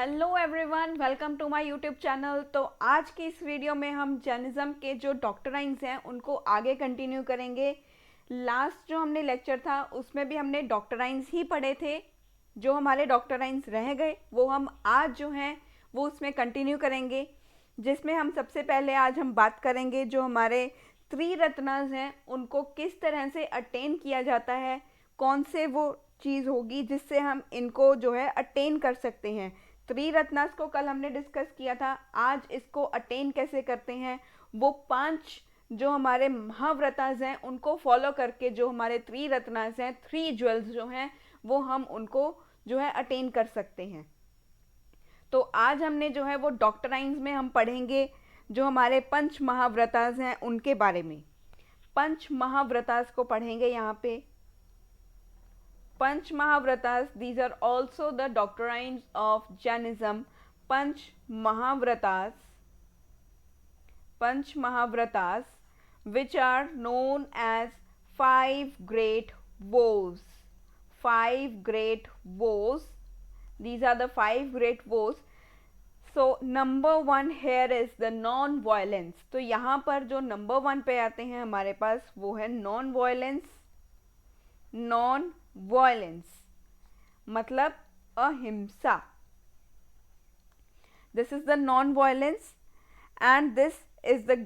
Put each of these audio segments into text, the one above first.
Hello everyone, welcome to my YouTube channel. तो आज की इस वीडियो में हम जैनिज़्म के जो डॉक्ट्राइन्स हैं उनको आगे कंटिन्यू करेंगे। लास्ट जो हमने लेक्चर था उसमें भी हमने डॉक्ट्राइन्स ही पढ़े थे। जो हमारे डॉक्ट्राइन्स रह गए वो हम आज जो हैं वो उसमें कंटिन्यू करेंगे, जिसमें हम सबसे पहले आज हम बात करेंगे जो हमारे त्रिरत्नास हैं उनको किस तरह से अटेन किया जाता है, कौन से वो चीज़ होगी जिससे हम इनको जो है अटेन कर सकते हैं। त्रिरत्नास को कल हमने डिस्कस किया था, आज इसको अटेन कैसे करते हैं। वो 5 जो हमारे महाव्रतास हैं उनको फॉलो करके जो हमारे त्रिरत्नास हैं, 3 ज्वेल्स जो हैं वो हम उनको जो है अटेन कर सकते हैं। तो आज हमने जो है वो डॉक्ट्राइन्स में हम पढ़ेंगे जो हमारे पंच महाव्रतास हैं उनके बारे में। पंच महाव्रतास को पढ़ेंगे यहाँ पे। पंच महाव्रतास, these are also the doctrines of Jainism. Punch महाव्रतास, punch महाव्रतास which are known as 5 great woes. 5 great woes, these are the 5 great woes. So number 1 here is the non-violence. तो यहाँ पर जो नंबर 1 पे आते हैं हमारे पास वो है नॉन वायलेंस। नॉन वायलेंस मतलब अहिंसा। This is the non violence and this is the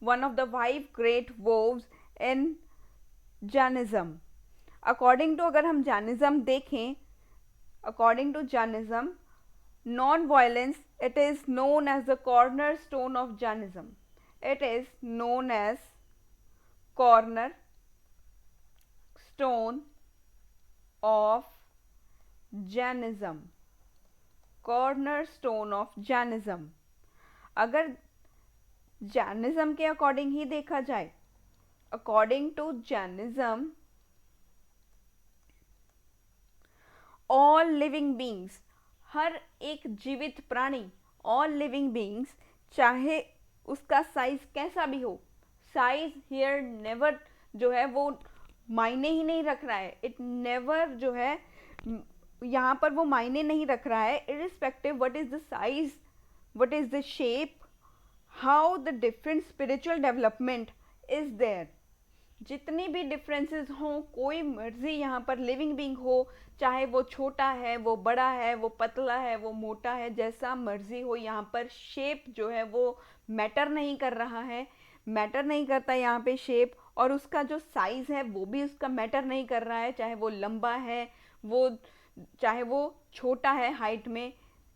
1 of the 5 great woes in Jainism. According to अगर हम जैनिज्म देखें, according to Jainism, non violence it is known as the corner stone of Jainism. It is known as corner stone of Jainism. Cornerstone of Jainism. अगर Jainism के according ही देखा जाए, according to Jainism all living beings, हर एक जीवित प्राणी, all living beings, चाहे उसका साइज कैसा भी हो, साइज हियर नेवर जो है वो मायने ही नहीं रख रहा है। इट नेवर जो है यहाँ पर वो मायने नहीं रख रहा है। Irrespective what is the size, what is the shape, how the different spiritual development is there, जितनी भी डिफरेंसेस हों, कोई मर्जी यहाँ पर लिविंग बींग हो, चाहे वो छोटा है, वो बड़ा है, वो पतला है, वो मोटा है, जैसा मर्जी हो, यहाँ पर शेप जो है वो मैटर नहीं कर रहा है। मैटर नहीं करता यहाँ पे शेप, और उसका जो साइज़ है वो भी उसका मैटर नहीं कर रहा है, चाहे वो लंबा है, वो चाहे वो छोटा है हाइट में,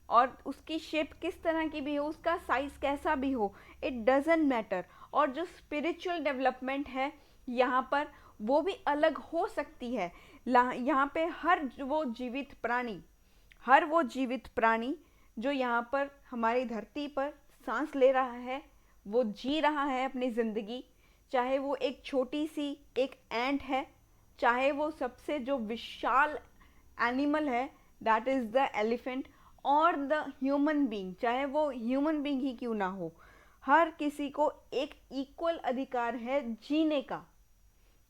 और उसकी शेप किस तरह की भी हो, उसका साइज़ कैसा भी हो, इट डजेंट मैटर। और जो स्पिरिचुअल डेवलपमेंट है यहाँ पर वो भी अलग हो सकती है। यहाँ पे हर वो जीवित प्राणी, हर वो जीवित प्राणी जो यहाँ पर हमारी धरती पर सांस ले रहा है, वो जी रहा है अपनी ज़िंदगी, चाहे वो एक छोटी सी एक एंट है, चाहे वो सबसे जो विशाल एनिमल है दैट इज़ द एलिफेंट, और द ह्यूमन बीइंग, चाहे वो ह्यूमन बीइंग ही क्यों ना हो, हर किसी को एक इक्वल अधिकार है जीने का।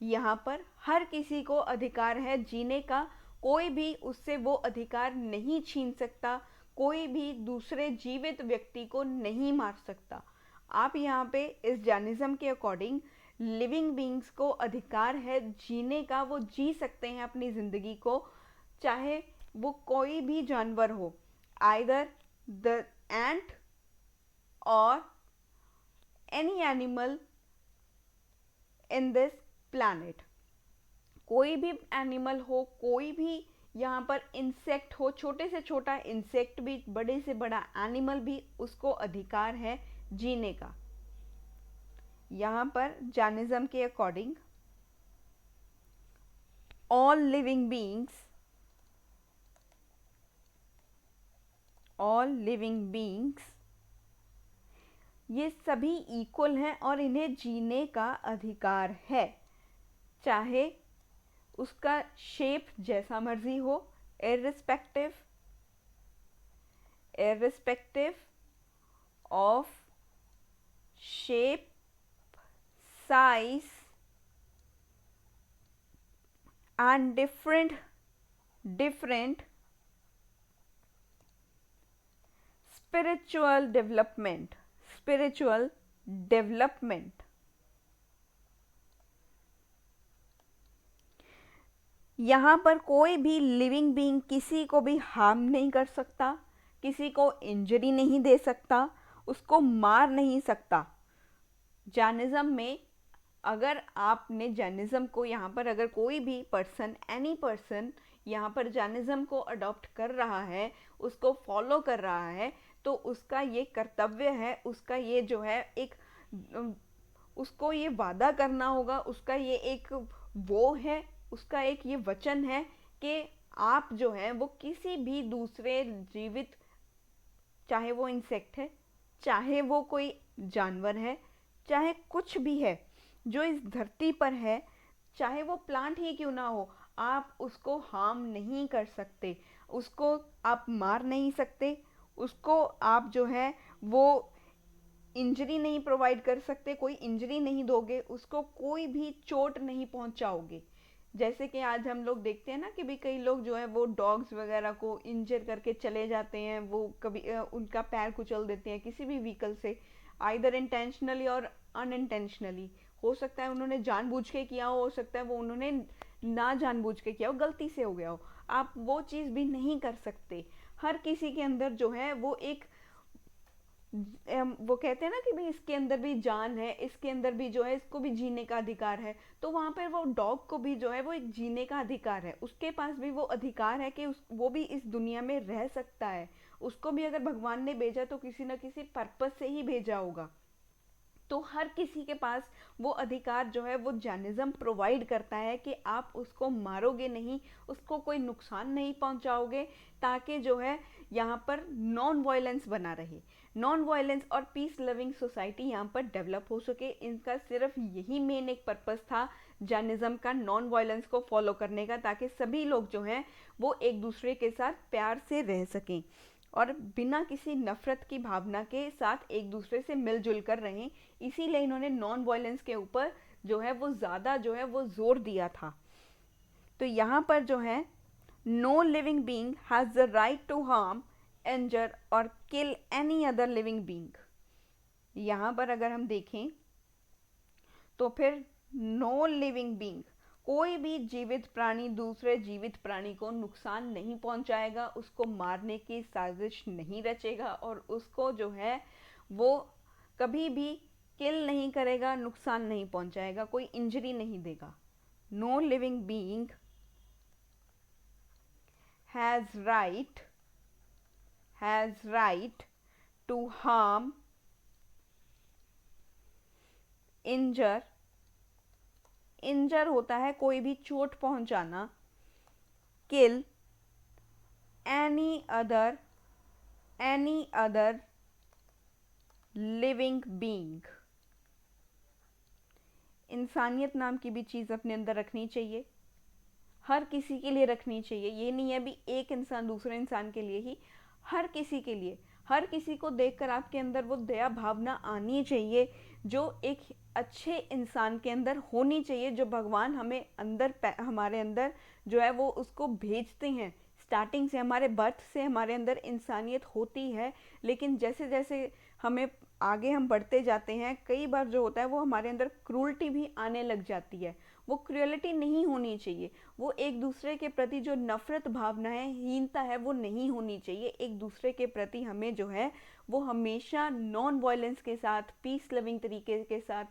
यहाँ पर हर किसी को अधिकार है जीने का, कोई भी उससे वो अधिकार नहीं छीन सकता, कोई भी दूसरे जीवित व्यक्ति को नहीं मार सकता। आप यहाँ पे इस जैनिज्म के अकॉर्डिंग लिविंग बींग्स को अधिकार है जीने का, वो जी सकते हैं अपनी ज़िंदगी को, चाहे वो कोई भी जानवर हो, आइदर द एंट और any animal in this planet. कोई भी एनिमल हो, कोई भी यहाँ पर इंसेक्ट हो, छोटे से छोटा इंसेक्ट भी, बड़े से बड़ा एनिमल भी, उसको अधिकार है जीने का। यहाँ पर जैनिज्म के according all living beings, all living beings ये सभी इक्वल हैं और इन्हें जीने का अधिकार है, चाहे उसका शेप जैसा मर्जी हो, irrespective irrespective of shape, size and different spiritual development, spiritual development. यहाँ पर कोई भी लिविंग बीइंग किसी को भी हार्म नहीं कर सकता, किसी को इंजरी नहीं दे सकता, उसको मार नहीं सकता। जैनिज्म में अगर आपने जैनिज्म को यहाँ पर अगर कोई भी पर्सन, एनी पर्सन यहाँ पर जैनिज्म को अडॉप्ट कर रहा है, उसको फॉलो कर रहा है, तो उसका ये कर्तव्य है, उसका ये जो है एक उसको ये वादा करना होगा, उसका ये एक वो है, उसका एक ये वचन है कि आप जो है वो किसी भी दूसरे जीवित, चाहे वो इंसेक्ट है, चाहे वो कोई जानवर है, चाहे कुछ भी है जो इस धरती पर है, चाहे वो प्लांट ही क्यों ना हो, आप उसको हार्म नहीं कर सकते, उसको आप मार नहीं सकते, उसको आप जो है वो इंजरी नहीं प्रोवाइड कर सकते, कोई इंजरी नहीं दोगे, उसको कोई भी चोट नहीं पहुंचाओगे। जैसे कि आज हम लोग देखते हैं ना कि भी कई लोग जो है वो डॉग्स वगैरह को इंजर करके चले जाते हैं, वो कभी उनका पैर कुचल देते हैं किसी भी व्हीकल से, आइदर इंटेंशनली और अनइंटेंशनली। हो सकता है उन्होंने जानबूझ के किया हो सकता है वो उन्होंने ना जानबूझ के किया हो, गलती से हो गया हो। आप वो चीज़ भी नहीं कर सकते। हर किसी के अंदर जो है वो एक वो कहते हैं ना कि भाई इसके अंदर भी जान है, इसके अंदर भी जो है इसको भी जीने का अधिकार है, तो वहां पर वो डॉग को भी जो है वो एक जीने का अधिकार है, उसके पास भी वो अधिकार है कि वो भी इस दुनिया में रह सकता है। उसको भी अगर भगवान ने भेजा तो किसी न किसी पर्पस से ही भेजा होगा। तो हर किसी के पास वो अधिकार जो है वो जैनिज्म प्रोवाइड करता है कि आप उसको मारोगे नहीं, उसको कोई नुकसान नहीं पहुंचाओगे, ताकि जो है यहाँ पर नॉन वायलेंस बना रहे, नॉन वायलेंस और पीस लविंग सोसाइटी यहाँ पर डेवलप हो सके। इनका सिर्फ यही मेन एक पर्पस था जैनिज्म का, नॉन वायलेंस को फॉलो करने का, ताकि सभी लोग जो हैं वो एक दूसरे के साथ प्यार से रह सकें और बिना किसी नफरत की भावना के साथ एक दूसरे से मिलजुल कर रहें। इसीलिए इन्होंने नॉन वायलेंस के ऊपर जो है वो ज़्यादा जो है वो जोर दिया था। तो यहाँ पर जो है no living being has the right to harm, injure और kill any other living being. यहाँ पर अगर हम देखें तो फिर नो लिविंग बीइंग, कोई भी जीवित प्राणी दूसरे जीवित प्राणी को नुकसान नहीं पहुंचाएगा, उसको मारने की साजिश नहीं रचेगा और उसको जो है वो कभी भी किल नहीं करेगा, नुकसान नहीं पहुंचाएगा, कोई इंजरी नहीं देगा। No living being has right to harm, injure, injure होता है कोई भी चोट पहुंचाना, kill any other living being. इंसानियत नाम की भी चीज़ अपने अंदर रखनी चाहिए, हर किसी के लिए रखनी चाहिए। ये नहीं है भी एक इंसान दूसरे इंसान के लिए ही, हर किसी के लिए, हर किसी को देखकर आपके अंदर वो दया भावना आनी चाहिए जो एक अच्छे इंसान के अंदर होनी चाहिए, जो भगवान हमें अंदर हमारे अंदर जो है वो उसको भेजते हैं। स्टार्टिंग से हमारे बर्थ से हमारे अंदर इंसानियत होती है, लेकिन जैसे जैसे हमें आगे हम बढ़ते जाते हैं, कई बार जो होता है वो हमारे अंदर क्रूरटी भी आने लग जाती है। वो क्रूरलिटी नहीं होनी चाहिए, वो एक दूसरे के प्रति जो नफरत भावना है, हीनता है, वो नहीं होनी चाहिए। एक दूसरे के प्रति हमें जो है वो हमेशा नॉन वायलेंस के साथ, पीस लविंग तरीके के साथ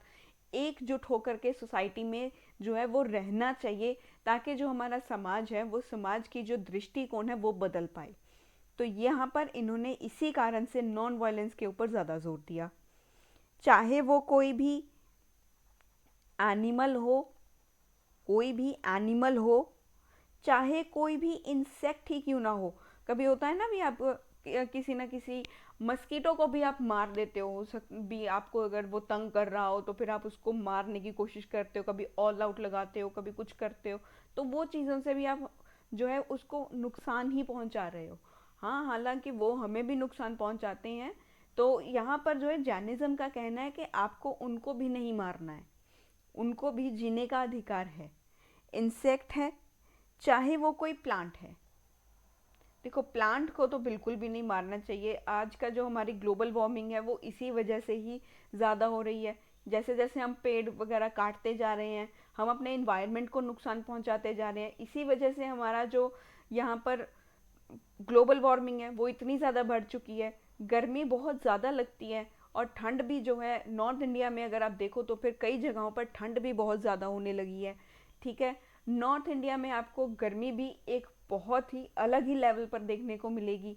एकजुट होकर के सोसाइटी में जो है वो रहना चाहिए, ताकि जो हमारा समाज है वो समाज की जो दृष्टिकोण है वो बदल पाए। तो यहाँ पर इन्होंने इसी कारण से नॉन वायलेंस के ऊपर ज़्यादा जोर दिया। चाहे वो कोई भी एनिमल हो, कोई भी एनिमल हो, चाहे कोई भी इंसेक्ट ही क्यों ना हो। कभी होता है ना भी आप किसी ना किसी मस्कीटो को भी आप मार देते हो, भी आपको अगर वो तंग कर रहा हो तो फिर आप उसको मारने की कोशिश करते हो, कभी ऑल आउट लगाते हो, कभी कुछ करते हो, तो वो चीज़ों से भी आप जो है उसको नुकसान ही पहुंचा रहे हो। हाँ, हालांकि वो हमें भी नुकसान पहुंचाते हैं। तो यहाँ पर जो है जैनिज्म का कहना है कि आपको उनको भी नहीं मारना है, उनको भी जीने का अधिकार है। इंसेक्ट है चाहे वो कोई प्लांट है, देखो, प्लांट को तो बिल्कुल भी नहीं मारना चाहिए। आज का जो हमारी ग्लोबल वार्मिंग है वो इसी वजह से ही ज़्यादा हो रही है। जैसे जैसे हम पेड़ वगैरह काटते जा रहे हैं, हम अपने इन्वायरमेंट को नुकसान पहुंचाते जा रहे हैं। इसी वजह से हमारा जो यहाँ पर ग्लोबल वार्मिंग है वो इतनी ज़्यादा बढ़ चुकी है। गर्मी बहुत ज़्यादा लगती है, और ठंड भी जो है नॉर्थ इंडिया में अगर आप देखो तो फिर कई जगहों पर ठंड भी बहुत ज़्यादा होने लगी है। ठीक है, नॉर्थ इंडिया में आपको गर्मी भी एक बहुत ही अलग ही लेवल पर देखने को मिलेगी,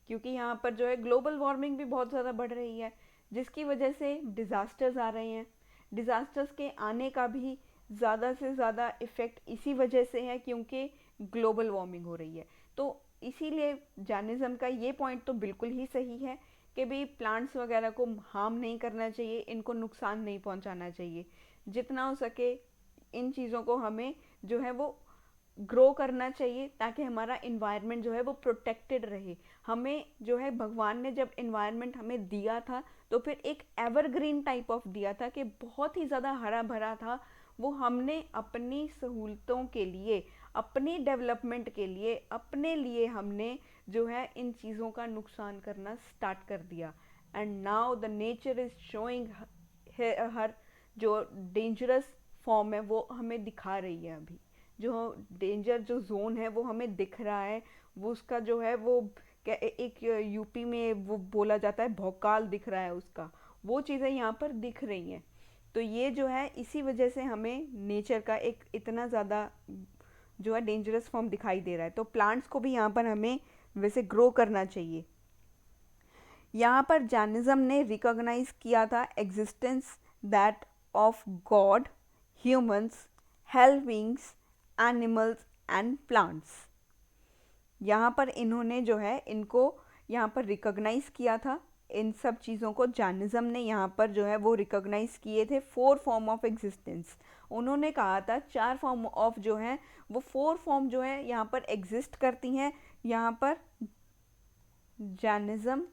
क्योंकि यहाँ पर जो है ग्लोबल वार्मिंग भी बहुत ज़्यादा बढ़ रही है, जिसकी वजह से डिज़ास्टर्स आ रहे हैं। डिज़ास्टर्स के आने का भी ज़्यादा से ज़्यादा इफ़ेक्ट इसी वजह से है, क्योंकि ग्लोबल वार्मिंग हो रही है। तो इसीलिए जैनिज़्म का ये पॉइंट तो बिल्कुल ही सही है कि भाई प्लांट्स वगैरह को हार्म नहीं करना चाहिए, इनको नुकसान नहीं पहुंचाना चाहिए। जितना हो सके इन चीज़ों को हमें जो है वो ग्रो करना चाहिए, ताकि हमारा इन्वायरमेंट जो है वो प्रोटेक्टेड रहे। हमें जो है भगवान ने जब इन्वायरमेंट हमें दिया था तो फिर एक एवरग्रीन टाइप ऑफ दिया था कि बहुत ही ज़्यादा हरा भरा था। वो हमने अपनी सहूलतों के लिए, अपनी डेवलपमेंट के लिए, अपने लिए हमने जो है इन चीज़ों का नुकसान करना स्टार्ट कर दिया। And now the nature is showing हर जो डेंजरस फॉर्म है वो हमें दिखा रही है। अभी जो डेंजर जो जोन है वो हमें दिख रहा है। वो उसका जो है वो एक यूपी में वो बोला जाता है भौकाल दिख रहा है उसका, वो चीज़ें यहाँ पर दिख रही हैं। तो ये जो है इसी वजह से हमें नेचर का एक इतना ज़्यादा जो है डेंजरस फॉर्म दिखाई दे रहा है। तो प्लांट्स को भी यहाँ पर हमें वैसे ग्रो करना चाहिए। यहाँ पर जैनिज्म ने रिकॉग्नाइज किया था existence that of God, humans, health beings, animals and plants. यहाँ पर इन्होंने जो है इनको यहाँ पर रिकॉग्नाइज किया था। इन सब चीज़ों को जैनिज्म ने यहाँ पर जो है वो रिकॉग्नाइज किए थे। 4 फॉर्म ऑफ एग्जिस्टेंस उन्होंने कहा था, 4 फॉर्म ऑफ जो है वो 4 फॉर्म जो है यहाँ पर एग्जिस्ट करती हैं। यहाँ पर Jainism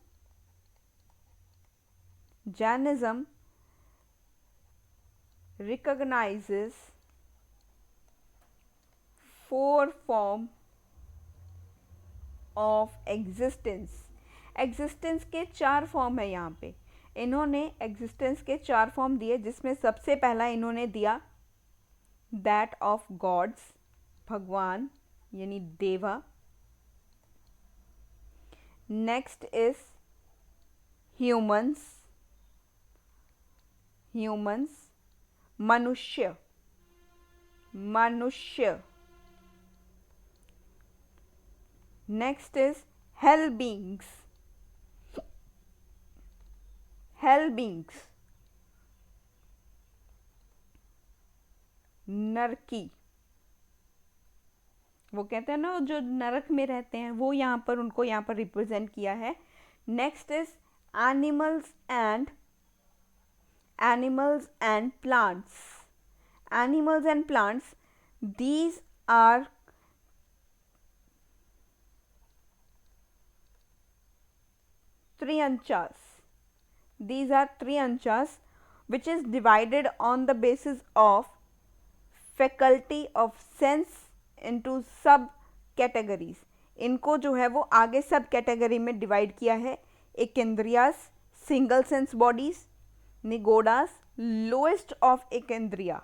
recognizes 4 form of existence। Existence के 4 फॉर्म है यहाँ पे। इन्होंने एग्जिस्टेंस के 4 फॉर्म दिए, जिसमें सबसे पहला इन्होंने दिया दैट ऑफ गॉड्स, भगवान यानी देवा। नेक्स्ट इज ह्यूमंस, मनुष्य, नेक्स्ट इज हेल बींग्स, नरकी, वो कहते हैं ना जो नरक में रहते हैं, वो यहाँ पर उनको यहाँ पर रिप्रेजेंट किया है। Next is animals and plants. Animals and plants, these are trianchas which is divided on the basis of faculty of sense into sub categories। इनको जो है वो आगे सब कैटेगरी में डिवाइड किया है। Ekendriyas, single sense bodies. Nigodas, lowest of ekendriya,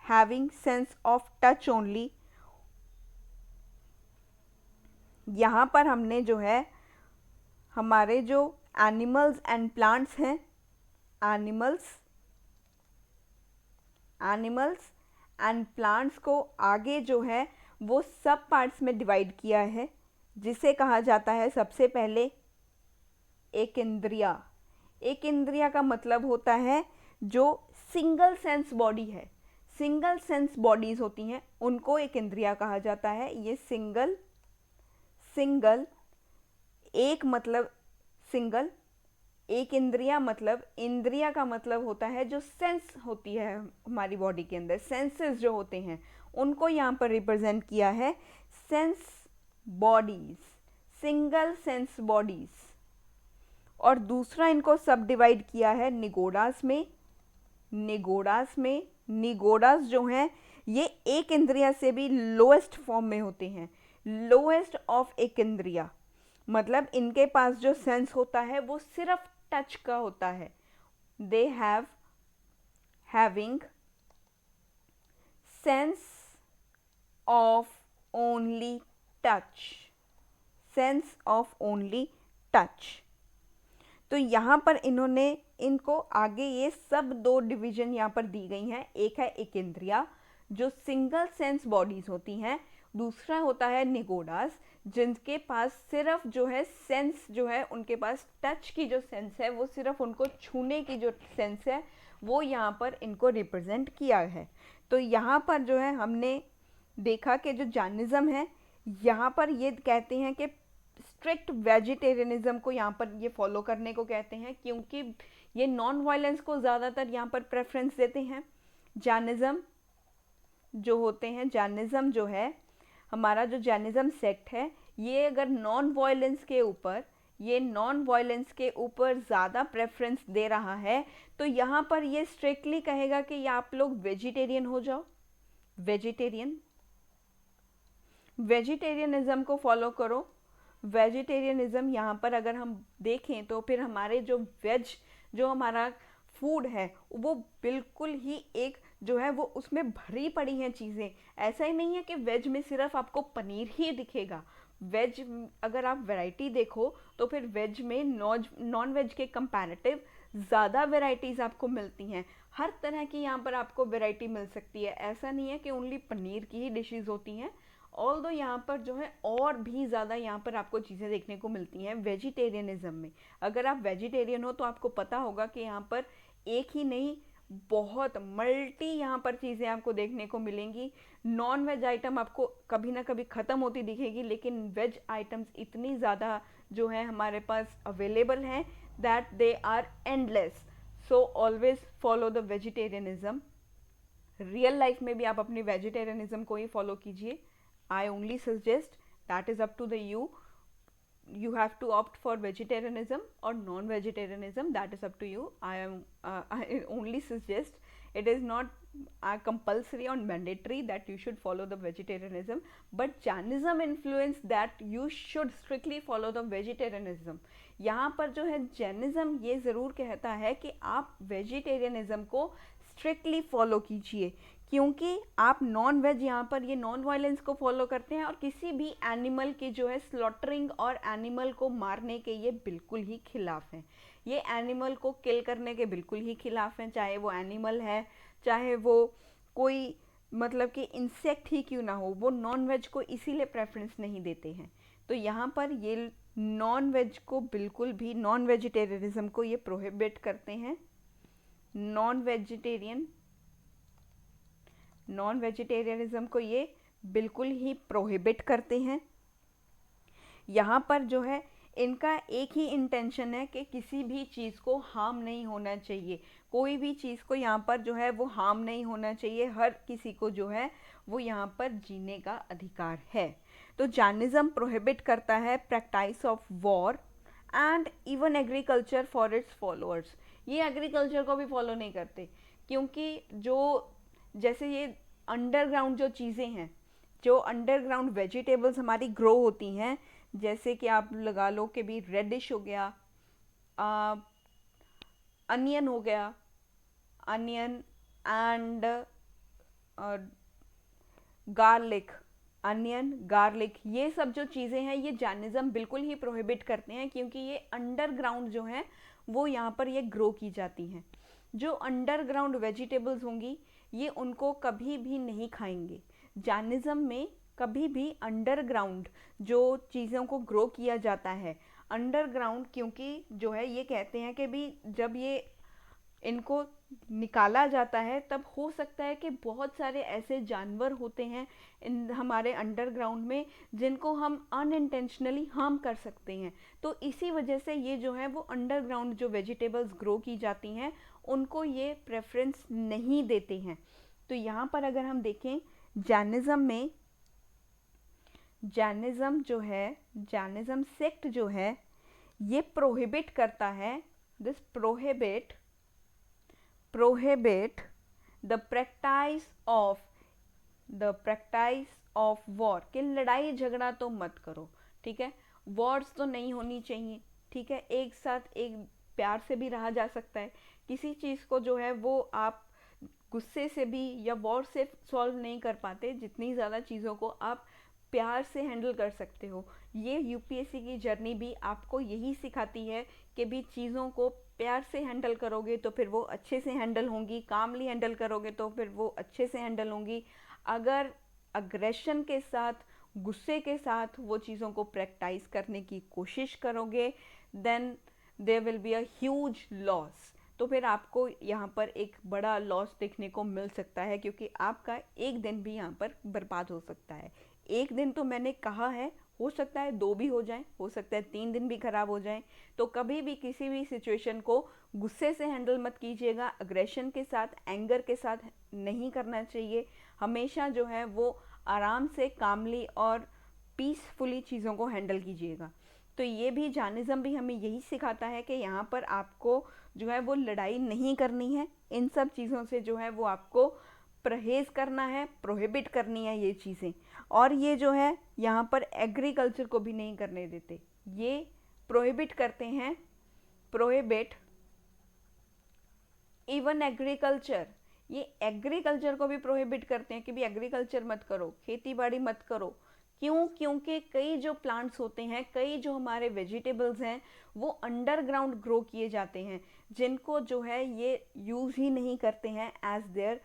having sense of touch only. यहाँ पर हमने जो है हमारे जो एनिमल्स एंड प्लांट्स हैं, एनिमल्स एंड प्लांट्स को आगे जो है वो सब पार्ट्स में डिवाइड किया है, जिसे कहा जाता है सबसे पहले एक इंद्रिया। एक इंद्रिया का मतलब होता है जो सिंगल सेंस बॉडी है। सिंगल सेंस बॉडीज होती हैं उनको एक इंद्रिया कहा जाता है। ये सिंगल एक मतलब सिंगल, एक इंद्रिया मतलब, इंद्रिया का मतलब होता है जो सेंस होती है हमारी बॉडी के अंदर, सेंसेस जो होते हैं उनको यहाँ पर रिप्रेजेंट किया है sense bodies, single sense bodies. और दूसरा इनको सब डिवाइड किया है निगोडास में। निगोडास जो हैं ये एक इंद्रिया से भी लोएस्ट फॉर्म में होते हैं। लोएस्ट ऑफ एकेंद्रिया, मतलब इनके पास जो सेंस होता है वो सिर्फ टच का होता है। They having sense of only touch, sense of only touch. तो यहाँ पर इन्होंने इनको आगे ये सब दो डिवीजन यहाँ पर दी गई हैं। एक है एकेंद्रिया जो सिंगल सेंस बॉडीज होती हैं, दूसरा होता है निगोडास जिनके पास सिर्फ जो है सेंस जो है, उनके पास टच की जो सेंस है वो सिर्फ उनको छूने की जो सेंस है वो यहाँ पर इनको रिप्रेजेंट किया है। तो यहाँ पर जो है हमने देखा कि जो जैनिज्म है यहाँ पर ये कहते हैं कि स्ट्रिक्ट वेजिटेरियनिज्म को यहाँ पर ये फॉलो करने को कहते हैं, क्योंकि ये नॉन वायलेंस को ज़्यादातर यहाँ पर प्रेफरेंस देते हैं। जैनिज्म जो होते हैं, जैनिज्म जो है हमारा, जो जैनिज्म सेक्ट है ये अगर नॉन वायलेंस के ऊपर, ये नॉन वायलेंस के ऊपर ज़्यादा प्रेफरेंस दे रहा है, तो यहाँ पर ये स्ट्रिक्टली कहेगा कि आप लोग वेजिटेरियन हो जाओ, वेजिटेरियनिज्म को फॉलो करो। वेजिटेरियनिज्म यहाँ पर अगर हम देखें तो फिर हमारे जो वेज जो हमारा फूड है वो बिल्कुल ही एक जो है वो उसमें भरी पड़ी हैं चीज़ें। ऐसा ही नहीं है कि वेज में सिर्फ आपको पनीर ही दिखेगा। वेज अगर आप वैरायटी देखो तो फिर वेज में नॉन वेज के कंपैरेटिव ज़्यादा वैरायटीज़ आपको मिलती हैं। हर तरह की यहाँ पर आपको वैरायटी मिल सकती है। ऐसा नहीं है कि ओनली पनीर की ही डिशेस होती हैं, ऑल्दो यहाँ पर जो है और भी ज़्यादा यहाँ पर आपको चीज़ें देखने को मिलती हैं वेजिटेरियनिज्म में। अगर आप वेजिटेरियन हो तो आपको पता होगा कि यहाँ पर एक ही नहीं, बहुत मल्टी यहाँ पर चीज़ें आपको देखने को मिलेंगी। नॉन वेज आइटम आपको कभी ना कभी ख़त्म होती दिखेगी, लेकिन वेज आइटम्स इतनी ज़्यादा जो है हमारे पास अवेलेबल हैं that they are endless. So always follow the vegetarianism. Real life में भी आप अपनी वेजिटेरियनिज्म को ही फॉलो कीजिए। I only suggest, that is up to the you. You have to opt for vegetarianism or non-vegetarianism. That is up to you. I only suggest. It is not compulsory or mandatory that you should follow the vegetarianism. But Jainism influence that you should strictly follow the vegetarianism. यहाँ पर जो है Jainism ये ज़रूर कहता है कि आप वेजिटेरियनिज्म को स्ट्रिक्टली फॉलो कीजिए, क्योंकि आप नॉन वेज यहाँ पर ये नॉन वायलेंस को फॉलो करते हैं और किसी भी एनिमल की जो है स्लॉटरिंग और एनिमल को मारने के ये बिल्कुल ही खिलाफ हैं। ये एनिमल को किल करने के बिल्कुल ही खिलाफ हैं, चाहे वो एनिमल है चाहे वो कोई मतलब कि इंसेक्ट ही क्यों ना हो, वो नॉन वेज को इसीलिए प्रेफरेंस नहीं देते हैं। तो यहाँ पर ये नॉन वेज को बिल्कुल भी, नॉन वेजिटेरियनिज्म को ये प्रोहिबिट करते हैं। नॉन वेजिटेरियनिज्म को ये बिल्कुल ही प्रोहिबिट करते हैं। यहाँ पर जो है इनका एक ही इंटेंशन है कि किसी भी चीज़ को हार्म नहीं होना चाहिए, कोई भी चीज़ को यहाँ पर जो है वो हार्म नहीं होना चाहिए। हर किसी को जो है वो यहाँ पर जीने का अधिकार है। तो जैनिज्म प्रोहिबिट करता है practice of war and even agriculture for its followers. ये एग्रीकल्चर को भी फॉलो नहीं करते, क्योंकि जो जैसे ये अंडरग्राउंड जो चीज़ें हैं, जो अंडरग्राउंड वेजिटेबल्स हमारी ग्रो होती हैं, जैसे कि आप लगा लो कि भी रेडिश हो गया, अनियन हो गया, onion and garlic, onion garlic, ये सब जो चीज़ें हैं ये जैनिज्म बिल्कुल ही प्रोहिबिट करते हैं, क्योंकि ये अंडरग्राउंड जो है वो यहाँ पर ये ग्रो की जाती हैं। जो अंडरग्राउंड वेजिटेबल्स होंगी ये उनको कभी भी नहीं खाएंगे। जैनिज्म में कभी भी अंडरग्राउंड जो चीज़ों को ग्रो किया जाता है, अंडरग्राउंड, क्योंकि जो है ये कहते हैं कि भी जब ये इनको निकाला जाता है तब हो सकता है कि बहुत सारे ऐसे जानवर होते हैं इन हमारे अंडरग्राउंड में जिनको हम अनइंटेंशनली हार्म कर सकते हैं। तो इसी वजह से ये जो है वो अंडरग्राउंड जो वेजिटेबल्स ग्रो की जाती हैं उनको ये प्रेफरेंस नहीं देते हैं। तो यहाँ पर अगर हम देखें जैनिज्म में, जैनिज्म जो है, जैनिज्म सेक्ट जो है ये प्रोहिबिट करता है, this prohibit the practice of war, कि लड़ाई झगड़ा तो मत करो, ठीक है, वॉर्स तो नहीं होनी चाहिए, ठीक है, एक साथ एक प्यार से भी रहा जा सकता है। किसी चीज़ को जो है वो आप गुस्से से भी या वॉर से सॉल्व नहीं कर पाते, जितनी ज़्यादा चीज़ों को आप प्यार से हैंडल कर सकते हो। ये यूपीएससी की जर्नी भी आपको यही सिखाती है कि भी चीज़ों को प्यार से हैंडल करोगे तो फिर वो अच्छे से हैंडल होंगी, कामली हैंडल करोगे तो फिर वो अच्छे से हैंडल होंगी। अगर अग्रेशन के साथ, गुस्से के साथ वो चीज़ों को प्रैक्टिस करने की कोशिश करोगे, then there will be a huge loss. तो फिर आपको यहाँ पर एक बड़ा लॉस देखने को मिल सकता है, क्योंकि आपका एक दिन भी यहाँ पर बर्बाद हो सकता है। एक दिन तो मैंने कहा है, हो सकता है 2 भी हो जाएं, हो सकता है 3 दिन भी खराब हो जाएं। तो कभी भी किसी भी सिचुएशन को गुस्से से हैंडल मत कीजिएगा, अग्रेशन के साथ, एंगर के साथ नहीं करना चाहिए। हमेशा जो है वो आराम से, कामली और पीसफुली चीज़ों को हैंडल कीजिएगा। तो ये भी जैनिज़्म भी हमें यही सिखाता है कि यहाँ पर आपको जो है वो लड़ाई नहीं करनी है, इन सब चीज़ों से जो है वो आपको परहेज करना है, प्रोहिबिट करनी है ये चीज़ें। और ये जो है यहाँ पर एग्रीकल्चर को भी नहीं करने देते, ये प्रोहिबिट करते हैं, प्रोहिबिट इवन एग्रीकल्चर, ये एग्रीकल्चर को भी प्रोहिबिट करते हैं कि भी एग्रीकल्चर मत करो, खेती बाड़ी मत करो। क्यों? क्योंकि कई जो प्लांट्स होते हैं, कई जो हमारे वेजिटेबल्स हैं वो अंडरग्राउंड ग्रो किए जाते हैं, जिनको जो है ये यूज़ ही नहीं करते हैं एज देयर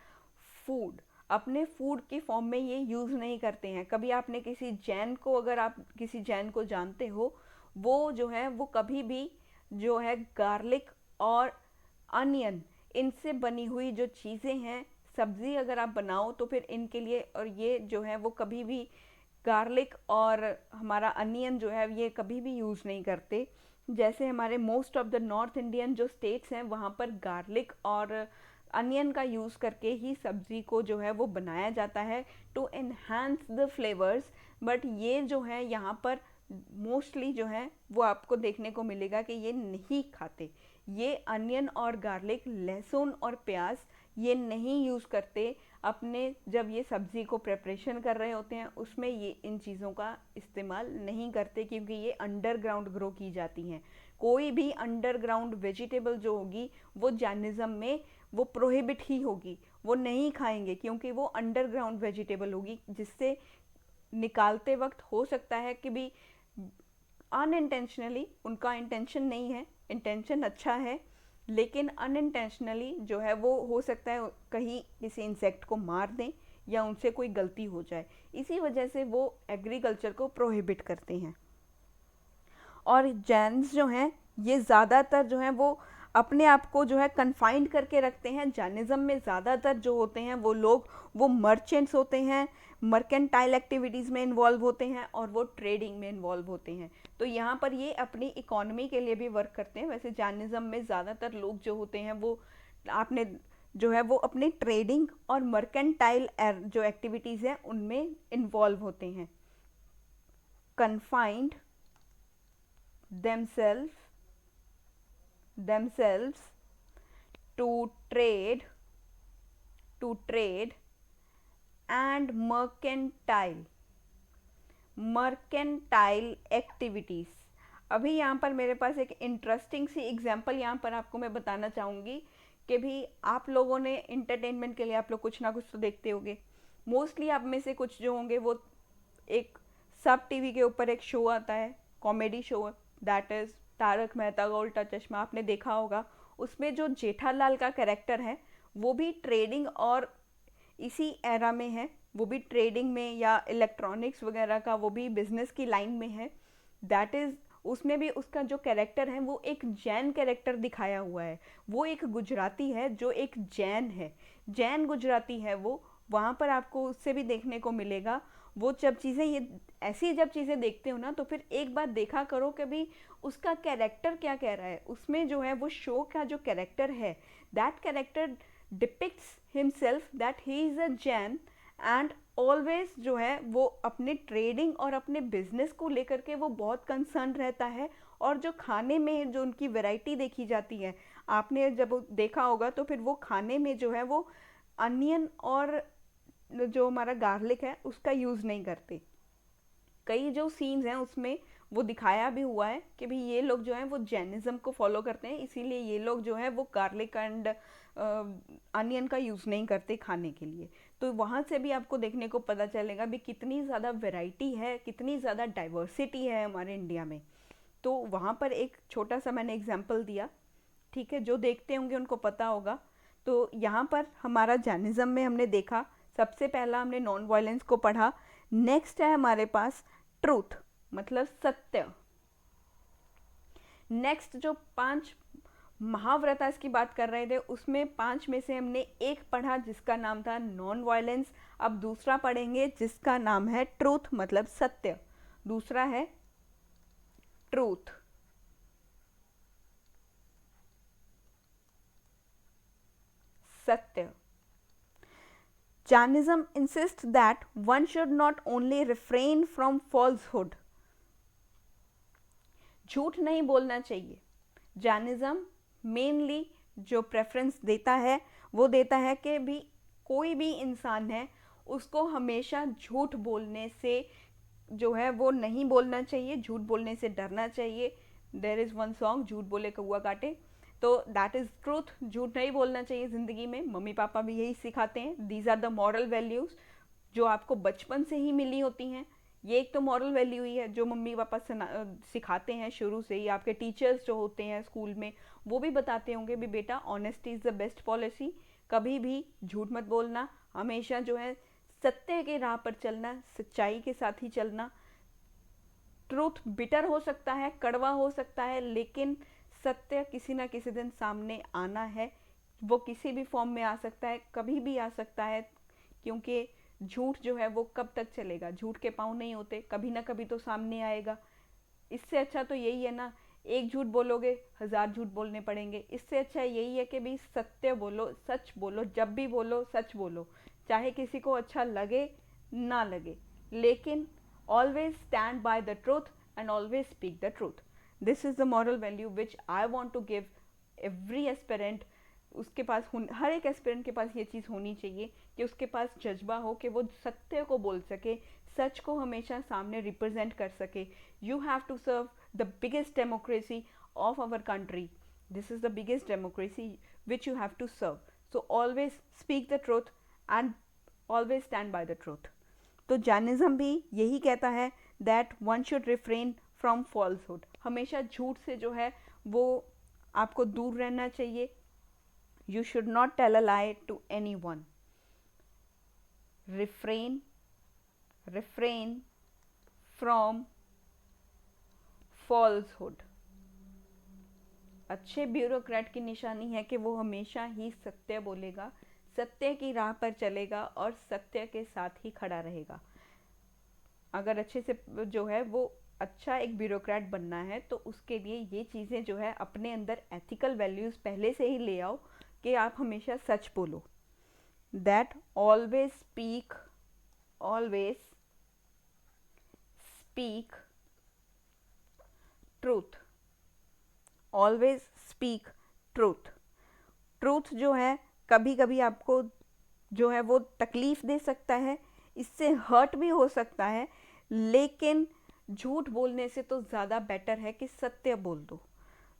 फूड, अपने फूड की फॉर्म में ये यूज़ नहीं करते हैं। कभी आपने किसी जैन को, अगर आप किसी जैन को जानते हो, वो जो है वो कभी भी जो है गार्लिक और अनियन, इनसे बनी हुई जो चीज़ें हैं, सब्ज़ी अगर आप बनाओ तो फिर इनके लिए, और ये जो है वो कभी भी गार्लिक और हमारा अनियन जो है ये कभी भी यूज़ नहीं करते। जैसे हमारे most of the north Indian जो स्टेट्स हैं वहाँ पर गार्लिक और अनियन का यूज़ करके ही सब्ज़ी को जो है वो बनाया जाता है to enhance the flavours. But ये जो है यहाँ पर मोस्टली जो है वो आपको देखने को मिलेगा कि ये नहीं खाते, ये अनियन और गार्लिक, लहसुन और प्याज ये नहीं यूज़ करते अपने, जब ये सब्ज़ी को प्रिपरेशन कर रहे होते हैं उसमें ये इन चीज़ों का इस्तेमाल नहीं करते, क्योंकि ये अंडरग्राउंड ग्रो की जाती हैं। कोई भी अंडरग्राउंड वेजिटेबल जो होगी वो जैनिज़्म में वो प्रोहिबिट ही होगी, वो नहीं खाएंगे, क्योंकि वो अंडरग्राउंड वेजिटेबल होगी, जिससे निकालते वक्त हो सकता है कि भी अनइंटेंशनली, उनका इंटेंशन नहीं है, इंटेंशन अच्छा है, लेकिन अनइंटेंशनली जो है वो हो सकता है कहीं किसी इंसेक्ट को मार दें या उनसे कोई गलती हो जाए, इसी वजह से वो एग्रीकल्चर को प्रोहिबिट करते हैं। और जैन्स जो हैं ये ज़्यादातर जो हैं वो अपने आप को जो है कन्फाइंड करके रखते हैं। जैनिज़्म में ज़्यादातर जो होते हैं वो लोग, वो मर्चेंट्स होते हैं, मर्केंटाइल एक्टिविटीज़ में इन्वॉल्व होते हैं और वो ट्रेडिंग में इन्वॉल्व होते हैं। तो यहाँ पर ये अपनी इकोनॉमी के लिए भी वर्क करते हैं। वैसे जैनिज़्म में ज़्यादातर लोग जो होते हैं वो आपने जो है वो अपने ट्रेडिंग और मर्केंटाइल जो एक्टिविटीज़ हैं उनमें इन्वॉल्व होते हैं। Confined themselves to trade and mercantile activities. अभी यहाँ पर मेरे पास एक इंटरेस्टिंग सी एग्जांपल यहाँ पर आपको मैं बताना चाहूँगी कि भी आप लोगों ने इंटरटेनमेंट के लिए आप लोग कुछ ना कुछ तो देखते होंगे। मोस्टली आप में से कुछ जो होंगे वो एक सब टीवी के ऊपर एक शो आता है, comedy show, that is Tarak Mehta का उल्टा चश्मा, आपने देखा होगा। उसमें जो जेठालाल का कैरेक्टर है वो भी ट्रेडिंग और इसी एरा में है, वो भी ट्रेडिंग में या इलेक्ट्रॉनिक्स वगैरह का वो भी बिजनेस की लाइन में है। दैट इज़, उसमें भी उसका जो कैरेक्टर है वो एक जैन कैरेक्टर दिखाया हुआ है। वो एक गुजराती है जो एक जैन है, जैन गुजराती है वो। वहाँ पर आपको उससे भी देखने को मिलेगा। वो जब चीज़ें, ये ऐसी जब चीज़ें देखते हो ना तो फिर एक बार देखा करो कि भी उसका कैरेक्टर क्या कह रहा है। उसमें जो है वो शो का जो कैरेक्टर है, that character depicts himself that he is a Jain and always जो है वो अपने ट्रेडिंग और अपने बिजनेस को लेकर के वो बहुत कंसर्न रहता है। और जो खाने में जो उनकी वैरायटी देखी जाती है, आपने जब देखा होगा तो फिर वो खाने में जो है वो अनियन और जो हमारा गार्लिक है उसका यूज़ नहीं करते। कई जो सीन्स हैं उसमें वो दिखाया भी हुआ है कि भाई ये लोग जो हैं वो जैनिज्म को फॉलो करते हैं, इसीलिए ये लोग जो है वो गार्लिक एंड अनियन का यूज़ नहीं करते खाने के लिए। तो वहाँ से भी आपको देखने को पता चलेगा भी कितनी ज़्यादा वैरायटी है, कितनी ज़्यादा डाइवर्सिटी है हमारे इंडिया में। तो वहाँ पर एक छोटा सा मैंने एग्जाम्पल दिया, ठीक है, जो देखते होंगे उनको पता होगा। तो यहाँ पर हमारा जैनिज्म में हमने देखा, सबसे पहला हमने नॉन वायलेंस को पढ़ा। नेक्स्ट है हमारे पास ट्रूथ, मतलब सत्य। नेक्स्ट जो 5 महाव्रतास की बात कर रहे थे उसमें 5 में से हमने एक पढ़ा जिसका नाम था नॉन वायलेंस। अब दूसरा पढ़ेंगे जिसका नाम है ट्रूथ, मतलब सत्य। दूसरा है ट्रूथ, सत्य। Jainism insists that one should not only refrain from falsehood, झूठ नहीं बोलना चाहिए। जैनिज्म मेनली जो प्रेफरेंस देता है वो देता है कि भी कोई भी इंसान है उसको हमेशा झूठ बोलने से जो है वो नहीं बोलना चाहिए, झूठ बोलने से डरना चाहिए। देयर इज़ वन सॉन्ग, झूठ बोले कौआ काटे, तो दैट इज़ ट्रूथ। झूठ नहीं बोलना चाहिए ज़िंदगी में, मम्मी पापा भी यही सिखाते हैं। These are the moral values जो आपको बचपन से ही मिली होती हैं। ये एक तो मॉरल वैल्यू ही है जो मम्मी पापा सिखाते हैं शुरू से ही। आपके टीचर्स जो होते हैं स्कूल में वो भी बताते होंगे भी बेटा honesty is the best policy, कभी भी झूठ मत बोलना, हमेशा जो है सत्य के राह पर चलना, सच्चाई के साथ ही चलना। ट्रूथ बिटर हो सकता है, कड़वा हो सकता है, लेकिन सत्य किसी ना किसी दिन सामने आना है। वो किसी भी फॉर्म में आ सकता है, कभी भी आ सकता है, क्योंकि झूठ जो है वो कब तक चलेगा, झूठ के पाँव नहीं होते, कभी ना कभी तो सामने आएगा। इससे अच्छा तो यही है ना, एक झूठ बोलोगे 1000 झूठ बोलने पड़ेंगे। इससे अच्छा यही है कि भाई सत्य बोलो, सच बोलो, जब भी बोलो सच बोलो, चाहे किसी को अच्छा लगे ना लगे, लेकिन always stand by the truth and always speak the truth. This is the moral value which I want to give every aspirant. उसके पास हर एक एस्पिरेंट के पास ये चीज़ होनी चाहिए कि उसके पास जज्बा हो कि वो सत्य को बोल सके, सच को हमेशा सामने रिप्रेजेंट कर सके। You have to serve the biggest democracy of our country. This is the biggest democracy which you have to serve. So always speak the truth and always stand by the truth. तो Jainism भी यही कहता है that one should refrain from falsehood, हमेशा झूठ से जो है वो आपको दूर रहना चाहिए। You should not tell a lie to anyone. refrain from falsehood। अच्छे ब्यूरोक्रेट की निशानी है कि वो हमेशा ही सत्य बोलेगा, सत्य की राह पर चलेगा और सत्य के साथ ही खड़ा रहेगा। अगर अच्छे से जो है वो अच्छा एक ब्यूरोक्रेट बनना है तो उसके लिए ये चीज़ें जो है अपने अंदर एथिकल वैल्यूज़ पहले से ही ले आओ कि आप हमेशा सच बोलो। That always speak truth, always speak truth. Truth जो है कभी कभी आपको जो है वो तकलीफ दे सकता है, इससे हर्ट भी हो सकता है, लेकिन झूठ बोलने से तो ज़्यादा बेटर है कि सत्य बोल दो।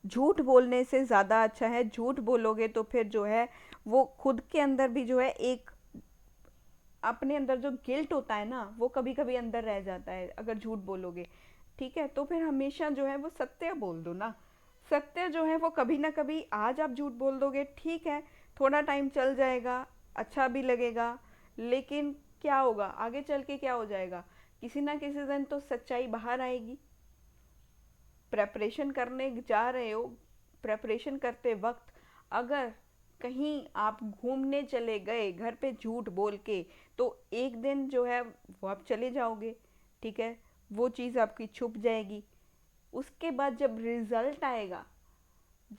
झूठ बोलने से ज़्यादा अच्छा है, झूठ बोलोगे तो फिर जो है वो खुद के अंदर भी जो है एक अपने अंदर जो गिल्ट होता है ना वो कभी कभी अंदर रह जाता है अगर झूठ बोलोगे। ठीक है, तो फिर हमेशा जो है वो सत्य बोल दो ना। सत्य जो है वो कभी ना कभी आज आप झूठ बोल दोगे, ठीक है, थोड़ा टाइम चल जाएगा, अच्छा भी लगेगा, लेकिन क्या होगा आगे चल के, क्या हो जाएगा, किसी ना किसी दिन तो सच्चाई बाहर आएगी। प्रेपरेशन करने जा रहे हो, प्रेपरेशन करते वक्त अगर कहीं आप घूमने चले गए घर पे झूठ बोल के, तो एक दिन जो है वो आप चले जाओगे, ठीक है, वो चीज़ आपकी छुप जाएगी। उसके बाद जब रिज़ल्ट आएगा,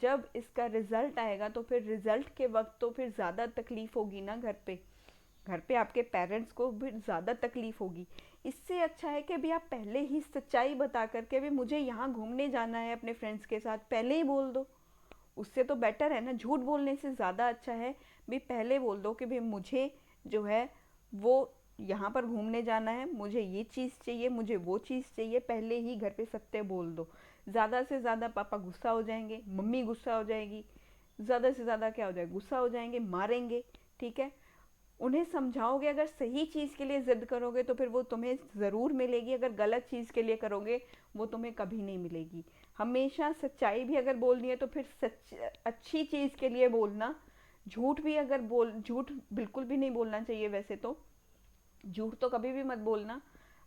जब इसका रिज़ल्ट आएगा तो फिर रिज़ल्ट के वक्त तो फिर ज़्यादा तकलीफ़ होगी ना, घर पे आपके पेरेंट्स को भी ज़्यादा तकलीफ़ होगी। इससे अच्छा है कि भी आप पहले ही सच्चाई बता करके भी मुझे यहाँ घूमने जाना है अपने फ्रेंड्स के साथ, पहले ही बोल दो। उससे तो बेटर है ना, झूठ बोलने से ज़्यादा अच्छा है भी पहले बोल दो कि भाई मुझे जो है वो यहाँ पर घूमने जाना है, मुझे ये चीज़ चाहिए, मुझे वो चीज़ चाहिए, पहले ही घर पे सत्य बोल दो। ज़्यादा से ज़्यादा पापा गुस्सा हो जाएंगे, मम्मी गुस्सा हो जाएगी, ज़्यादा से ज़्यादा क्या हो जाएगा, गुस्सा हो जाएंगे, मारेंगे। ठीक है, उन्हें समझाओगे, अगर सही चीज़ के लिए ज़िद करोगे तो फिर वो तुम्हें ज़रूर मिलेगी, अगर गलत चीज़ के लिए करोगे वो तुम्हें कभी नहीं मिलेगी। हमेशा सच्चाई भी अगर बोलनी है तो फिर सच अच्छी चीज़ के लिए बोलना। झूठ भी अगर बोल झूठ बिल्कुल भी नहीं बोलना चाहिए, वैसे तो झूठ तो कभी भी मत बोलना।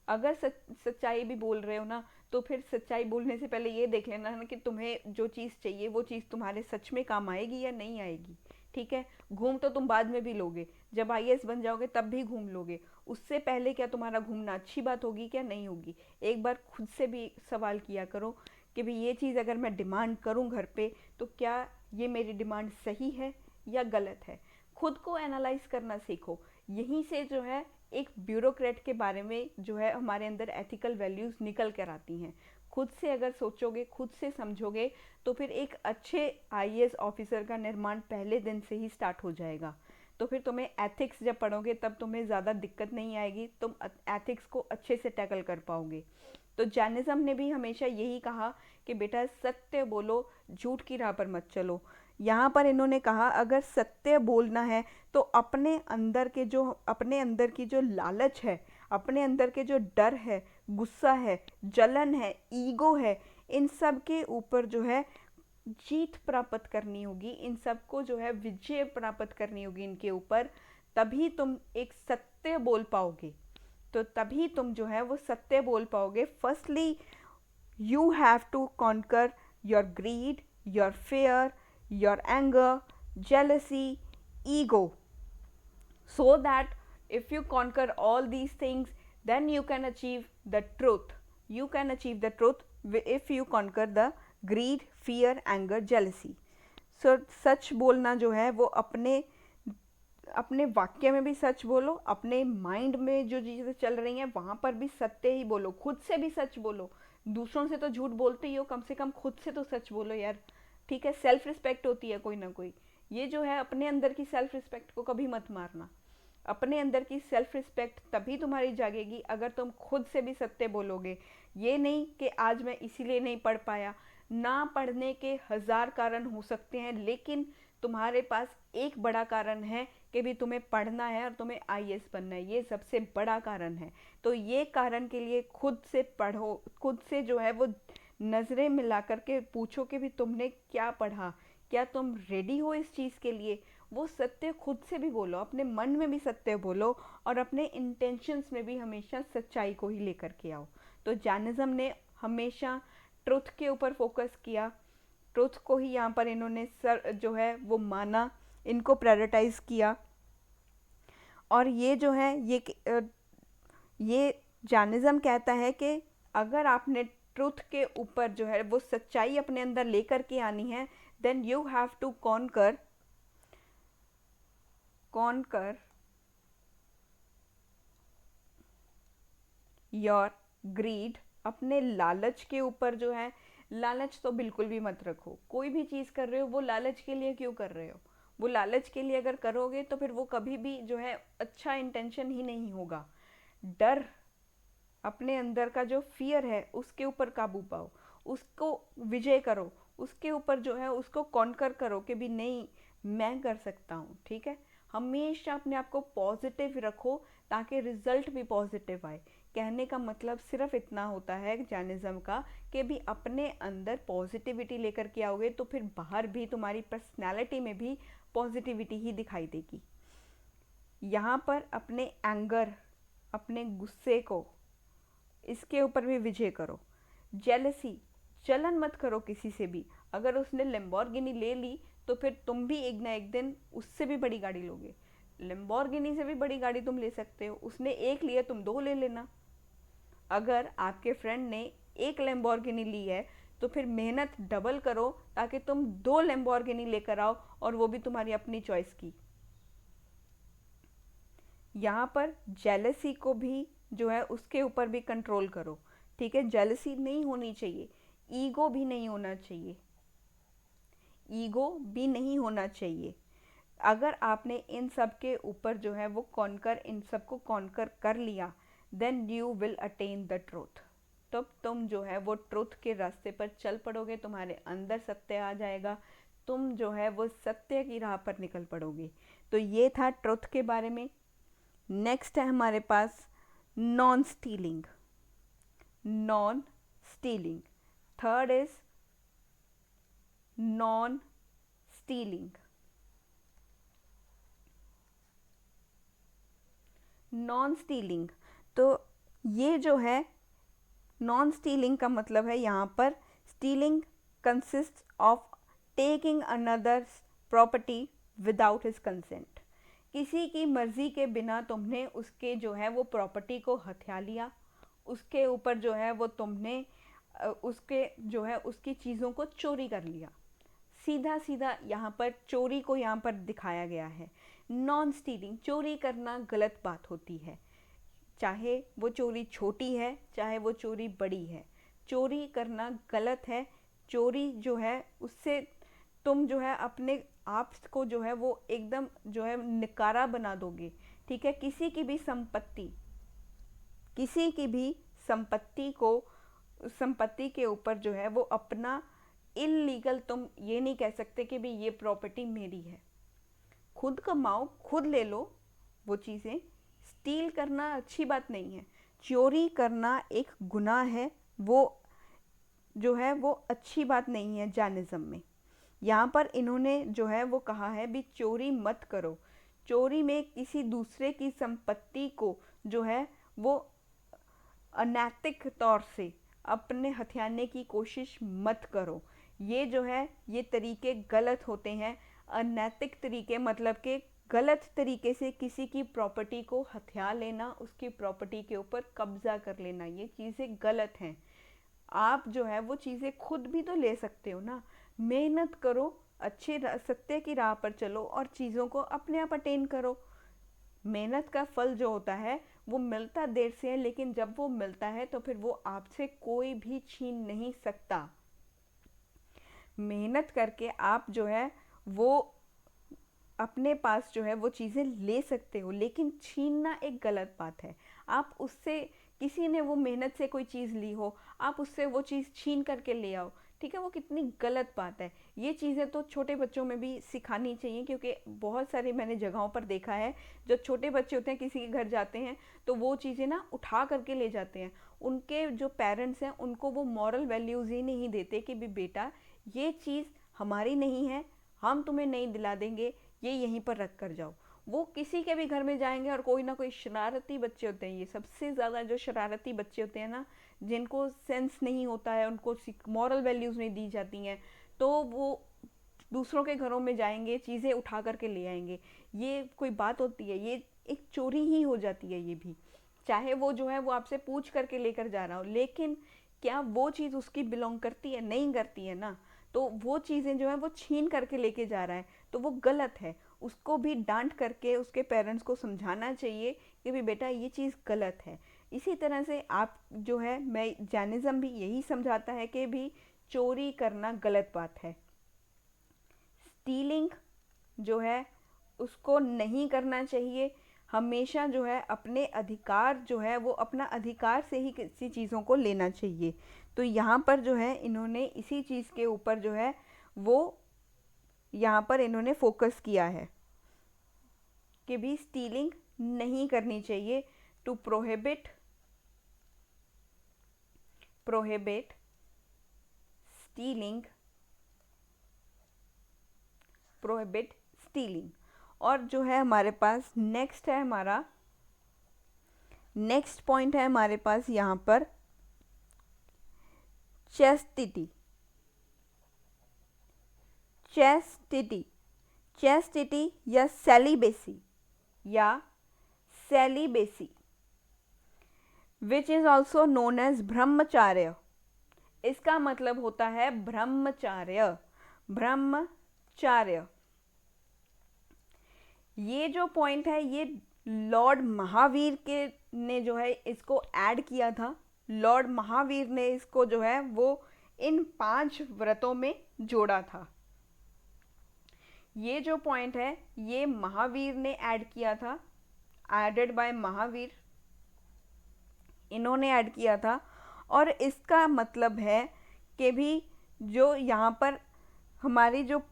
अगर सच्चाई भी बोल रहे हो ना, तो फिर सच्चाई बोलने से पहले ये देख लेना ना कि तुम्हें जो चीज़ चाहिए वो चीज़ तुम्हारे सच में काम आएगी या नहीं आएगी। ठीक है, घूम तो तुम बाद में भी लोगे, जब आईएएस बन जाओगे तब भी घूम लोगे। उससे पहले क्या तुम्हारा घूमना अच्छी बात होगी क्या, नहीं होगी। एक बार खुद से भी सवाल किया करो कि भाई ये चीज़ अगर मैं डिमांड करूँ घर पे तो क्या ये मेरी डिमांड सही है या गलत है। खुद को एनालाइज करना सीखो। यहीं से जो है एक ब्यूरोक्रेट के बारे में जो है हमारे अंदर एथिकल वैल्यूज़ निकल कर आती हैं। खुद से अगर सोचोगे, खुद से समझोगे, तो फिर एक अच्छे आईएएस ऑफिसर का निर्माण पहले दिन से ही स्टार्ट हो जाएगा। तो फिर तुम्हें एथिक्स जब पढ़ोगे तब तुम्हें ज़्यादा दिक्कत नहीं आएगी, तुम एथिक्स को अच्छे से टैकल कर पाओगे। तो जैनिज्म ने भी हमेशा यही कहा कि बेटा सत्य बोलो, झूठ की राह पर मत चलो। यहाँ पर इन्होंने कहा अगर सत्य बोलना है तो अपने अंदर की जो लालच है, अपने अंदर के जो डर है, गुस्सा है, जलन है, ईगो है, इन सब के ऊपर जो है जीत प्राप्त करनी होगी, इन सबको जो है विजय प्राप्त करनी होगी इनके ऊपर। तभी तुम एक सत्य बोल पाओगे। तो तभी तुम जो है वो सत्य बोल पाओगे। Firstly you have to conquer your greed, your fear, your anger, jealousy, ego, so that if you conquer all these things, then you can achieve the truth. You can achieve the truth if you conquer the greed, fear, anger, jealousy. So सच बोलना जो है वो अपने अपने वाक्य में भी सच बोलो, अपने माइंड में जो चीज़ें चल रही हैं वहाँ पर भी सत्य ही बोलो, खुद से भी सच बोलो। दूसरों से तो झूठ बोलते ही हो, कम से कम खुद से तो सच बोलो यार। ठीक है, सेल्फ रिस्पेक्ट होती है कोई ना कोई। ये जो है अपने अंदर की सेल्फ रिस्पेक्ट को कभी मत मारना। अपने अंदर की सेल्फ रिस्पेक्ट तभी तुम्हारी जागेगी अगर तुम खुद से भी सत्य बोलोगे। ये नहीं कि आज मैं इसीलिए नहीं पढ़ पाया। ना पढ़ने के हजार कारण हो सकते हैं, लेकिन तुम्हारे पास एक बड़ा कारण है कि भी तुम्हें पढ़ना है और तुम्हें आईएएस बनना है, ये सबसे बड़ा कारण है। तो ये कारण के लिए खुद से पढ़ो, खुद से जो है वो नज़रें मिला करके पूछो कि भी तुमने क्या पढ़ा, क्या तुम रेडी हो इस चीज़ के लिए। वो सत्य खुद से भी बोलो, अपने मन में भी सत्य बोलो, और अपने इंटेंशंस में भी हमेशा सच्चाई को ही लेकर के आओ। तो जैनिज्म ने हमेशा ट्रुथ के ऊपर फोकस किया, ट्रुथ को ही यहाँ पर इन्होंने सर जो है वो माना, इनको प्रायोरिटाइज किया। और ये जो है ये जैनिज्म कहता है कि अगर आपने ट्रुथ के ऊपर जो है वो सच्चाई अपने अंदर लेकर के आनी है, then you have to conquer your greed. अपने लालच के ऊपर जो है, लालच तो बिल्कुल भी मत रखो। कोई भी चीज़ कर रहे हो वो लालच के लिए क्यों कर रहे हो। वो लालच के लिए अगर करोगे तो फिर वो कभी भी जो है अच्छा इंटेंशन ही नहीं होगा। डर, अपने अंदर का जो फियर है उसके ऊपर काबू पाओ, उसको विजय करो, उसके ऊपर जो है उसको कॉन्कर करो कि भी नहीं, मैं कर सकता हूँ। ठीक है, हमेशा अपने आप को पॉजिटिव रखो ताकि रिजल्ट भी पॉजिटिव आए। कहने का मतलब सिर्फ इतना होता है जैनिज्म का कि भी अपने अंदर पॉजिटिविटी लेकर के आओगे तो फिर बाहर भी तुम्हारी पर्सनैलिटी में भी पॉजिटिविटी ही दिखाई देगी। यहाँ पर अपने एंगर, अपने गुस्से को, इसके ऊपर भी विजय करो। जेलसी, जलन मत करो किसी से भी। अगर उसने लैम्बोर्गिनी ले ली तो फिर तुम भी एक ना एक दिन उससे भी बड़ी गाड़ी लोगे। लैम्बोर्गिनी से भी बड़ी गाड़ी तुम ले सकते हो, उसने एक लिया तुम दो ले लेना। अगर आपके फ्रेंड ने एक लैम्बोर्गिनी ली है तो फिर मेहनत डबल करो ताकि तुम दो लैम्बोर्गिनी लेकर आओ, और वो भी तुम्हारी अपनी चॉइस की। यहाँ पर जेलसी को भी जो है उसके ऊपर भी कंट्रोल करो। ठीक है, जेलसी नहीं होनी चाहिए, ईगो भी नहीं होना चाहिए, ईगो भी नहीं होना चाहिए। अगर आपने इन सब के ऊपर जो है वो कॉन्कर, इन सब को कॉन्कर कर लिया, then you will attain the truth. तब तुम जो है वो ट्रुथ के रास्ते पर चल पड़ोगे, तुम्हारे अंदर सत्य आ जाएगा, तुम जो है वो सत्य की राह पर निकल पड़ोगे। तो ये था ट्रुथ के बारे में। नेक्स्ट है हमारे पास non stealing. Non stealing, third is non stealing. Non stealing, तो ये जो है नॉन स्टीलिंग का मतलब है यहाँ पर stealing consist of taking another's property without his consent. किसी की मर्जी के बिना तुमने उसके जो है वो प्रॉपर्टी को हथिया लिया, उसके ऊपर जो है वो तुमने उसके जो है उसकी चीज़ों को चोरी कर लिया। सीधा सीधा यहाँ पर चोरी को यहाँ पर दिखाया गया है। नॉन स्टीलिंग, चोरी करना गलत बात होती है, चाहे वो चोरी छोटी है चाहे वो चोरी बड़ी है, चोरी करना गलत है। चोरी जो है उससे तुम जो है अपने आप को जो है वो एकदम जो है निकारा बना दोगे। ठीक है, किसी की भी संपत्ति को, संपत्ति के ऊपर जो है वो अपना इलीगल, तुम ये नहीं कह सकते कि भाई ये प्रॉपर्टी मेरी है। खुद कमाओ, खुद ले लो वो चीज़ें। स्टील करना अच्छी बात नहीं है, चोरी करना एक गुनाह है, वो जो है वो अच्छी बात नहीं है जानिज़्म में। यहाँ पर इन्होंने जो है वो कहा है भी चोरी मत करो, चोरी में किसी दूसरे की संपत्ति को जो है वो अनैतिक तौर से अपने हथियाने की कोशिश मत करो। ये जो है ये तरीके गलत होते हैं। अनैतिक तरीके मतलब कि गलत तरीके से किसी की प्रॉपर्टी को हथिया लेना, उसकी प्रॉपर्टी के ऊपर कब्जा कर लेना, ये चीज़ें गलत हैं। आप जो है वो चीज़ें खुद भी तो ले सकते हो ना। मेहनत करो, अच्छे सत्य की राह पर चलो और चीज़ों को अपने आप अटेन करो। मेहनत का फल जो होता है वो मिलता देर से है, लेकिन जब वो मिलता है तो फिर वो आपसे कोई भी छीन नहीं सकता। मेहनत करके आप जो है वो अपने पास जो है वो चीज़ें ले सकते हो, लेकिन छीनना एक गलत बात है। आप उससे, किसी ने वो मेहनत से कोई चीज़ ली हो, आप उससे वो चीज़ छीन करके ले आओ, ठीक है, वो कितनी गलत बात है। ये चीज़ें तो छोटे बच्चों में भी सिखानी चाहिए, क्योंकि बहुत सारी मैंने जगहों पर देखा है, जो छोटे बच्चे होते हैं किसी के घर जाते हैं तो वो चीज़ें ना उठा करके ले जाते हैं। उनके जो पेरेंट्स हैं उनको वो मॉरल वैल्यूज़ ही नहीं देते कि भी बेटा ये चीज़ हमारी नहीं है, हम तुम्हें नहीं दिला देंगे, ये यहीं पर रख कर जाओ। वो किसी के भी घर में जाएंगे और कोई ना कोई शरारती बच्चे होते हैं, ये सबसे ज़्यादा जो शरारती बच्चे होते हैं ना, जिनको सेंस नहीं होता है, उनको मॉरल वैल्यूज़ नहीं दी जाती हैं, तो वो दूसरों के घरों में जाएंगे, चीज़ें उठा करके ले आएंगे। ये कोई बात होती है? ये एक चोरी ही हो जाती है ये भी। चाहे वो जो है वो आपसे पूछ करके लेकर जा रहा हो, लेकिन क्या वो चीज़ उसकी बिलोंग करती है? नहीं करती है ना। तो वो चीज़ें जो है वो छीन करके लेके जा रहा है, तो वो गलत है। उसको भी डांट करके उसके पेरेंट्स को समझाना चाहिए कि भी बेटा ये चीज़ गलत है। इसी तरह से आप जो है, मैं जैनिज़्म भी यही समझाता है कि भी चोरी करना गलत बात है। स्टीलिंग जो है उसको नहीं करना चाहिए। हमेशा जो है अपने अधिकार जो है वो अपना अधिकार से ही किसी चीज़ों को लेना चाहिए। तो यहाँ पर जो है इन्होंने इसी चीज़ के ऊपर जो है वो यहाँ पर इन्होंने फोकस किया है कि भी स्टीलिंग नहीं करनी चाहिए। To prohibit stealing, prohibit stealing. और जो है हमारे पास नेक्स्ट है, हमारा नेक्स्ट पॉइंट है हमारे पास यहाँ पर चेस्टिटी। चेस्टिटी, चेस्टिटी या celibacy which is also known as brahmacharya. इसका मतलब होता है ब्रह्मचार्य। ब्रह्मचार्य, ये जो पॉइंट है ये लॉर्ड महावीर के ने जो है इसको ऐड किया था। लॉर्ड महावीर ने इसको जो है वो इन 5 व्रतों में जोड़ा था। ये जो पॉइंट है ये महावीर ने ऐड किया था, एडेड बाय महावीर, इन्होंने ऐड किया था। और इसका मतलब है कि भी जो यहाँ पर हमारी जो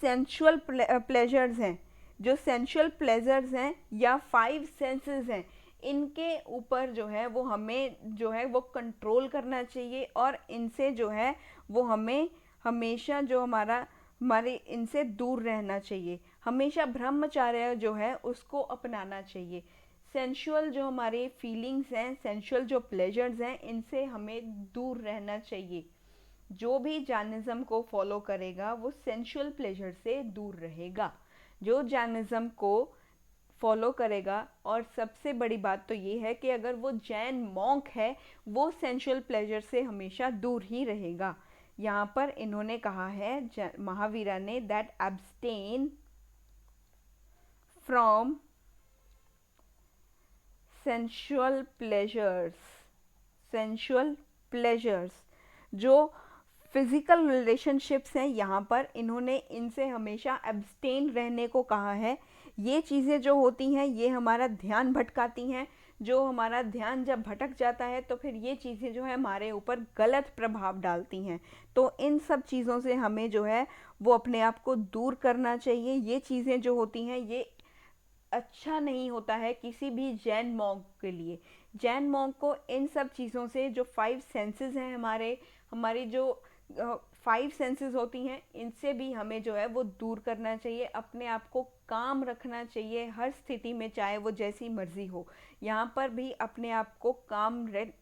सेंसुअल प्लेजर्स हैं, जो सेंसुअल प्लेजर्स हैं या 5 सेंसेस हैं, इनके ऊपर जो है वो हमें जो है वो कंट्रोल करना चाहिए और इनसे जो है वो हमें हमेशा जो हमारे इनसे दूर रहना चाहिए। हमेशा ब्रह्मचर्य जो है उसको अपनाना चाहिए। सेंसुअल जो हमारे फीलिंग्स हैं, सेंसुअल जो प्लेजर्स हैं, इनसे हमें दूर रहना चाहिए। जो भी जैनिज्म को फॉलो करेगा वो सेंसुअल प्लेजर से दूर रहेगा। जो जैनिज्म को फॉलो करेगा, और सबसे बड़ी बात तो ये है कि अगर वो जैन मॉन्क है वो सेंसुअल प्लेजर से हमेशा दूर ही रहेगा। यहाँ पर इन्होंने कहा है महावीरा ने that abstain from sensual pleasures, sensual pleasures जो फिजिकल रिलेशनशिप्स हैं, यहाँ पर इन्होंने इनसे हमेशा एब्सटेन रहने को कहा है। ये चीज़ें जो होती हैं ये हमारा ध्यान भटकाती हैं। जो हमारा ध्यान जब भटक जाता है तो फिर ये चीज़ें जो है हमारे ऊपर गलत प्रभाव डालती हैं। तो इन सब चीज़ों से हमें जो है वो अपने आप को दूर करना चाहिए। ये चीज़ें जो होती हैं ये अच्छा नहीं होता है किसी भी जैन मॉन्क के लिए। जैन मॉन्क को इन सब चीज़ों से, जो 5 सेंसेस हैं हमारी जो 5 सेंसेस होती हैं, इनसे भी हमें जो है वो दूर करना चाहिए। अपने आप को काम रखना चाहिए हर स्थिति में, चाहे वो जैसी मर्जी हो। यहाँ पर भी अपने आप को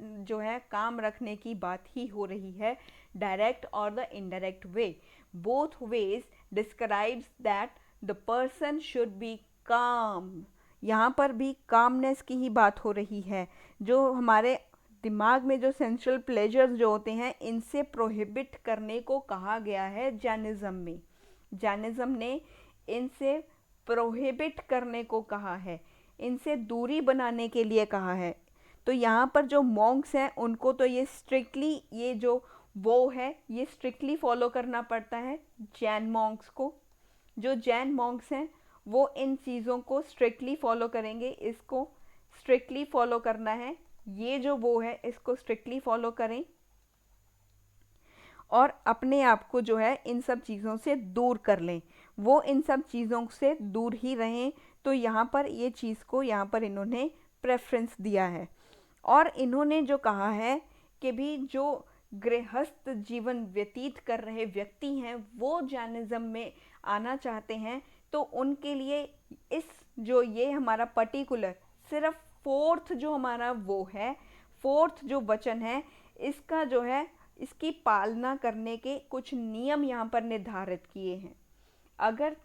जो है काम रखने की बात ही हो रही है, डायरेक्ट और the indirect way. Both ways describes that the person should be काम। यहाँ पर भी कामनेस की ही बात हो रही है। जो हमारे दिमाग में जो सेंसुअल प्लेजर्स जो होते हैं इनसे प्रोहिबिट करने को कहा गया है जैनिज्म में। जैनिज्म ने इनसे प्रोहिबिट करने को कहा है, इनसे दूरी बनाने के लिए कहा है। तो यहाँ पर जो मॉन्क्स हैं उनको तो ये स्ट्रिक्टली, ये जो वो है ये स्ट्रिक्टली फॉलो करना पड़ता है जैन मॉन्क्स को। जो जैन मॉन्क्स हैं वो इन चीज़ों को स्ट्रिक्टली फॉलो करेंगे, इसको स्ट्रिक्टली फॉलो करना है। ये जो वो है इसको स्ट्रिक्टली फॉलो करें और अपने आप को जो है इन सब चीज़ों से दूर कर लें। वो इन सब चीज़ों से दूर ही रहें। तो यहाँ पर ये चीज़ को यहाँ पर इन्होंने प्रेफरेंस दिया है। और इन्होंने जो कहा है कि भी जो गृहस्थ जीवन व्यतीत कर रहे व्यक्ति हैं वो जैनिज्म में आना चाहते हैं तो उनके लिए इस जो ये हमारा पर्टिकुलर सिर्फ 4th जो हमारा वो है, 4th जो वचन है, इसका जो है इसकी पालना करने के कुछ नियम यहाँ पर निर्धारित किए हैं। अगर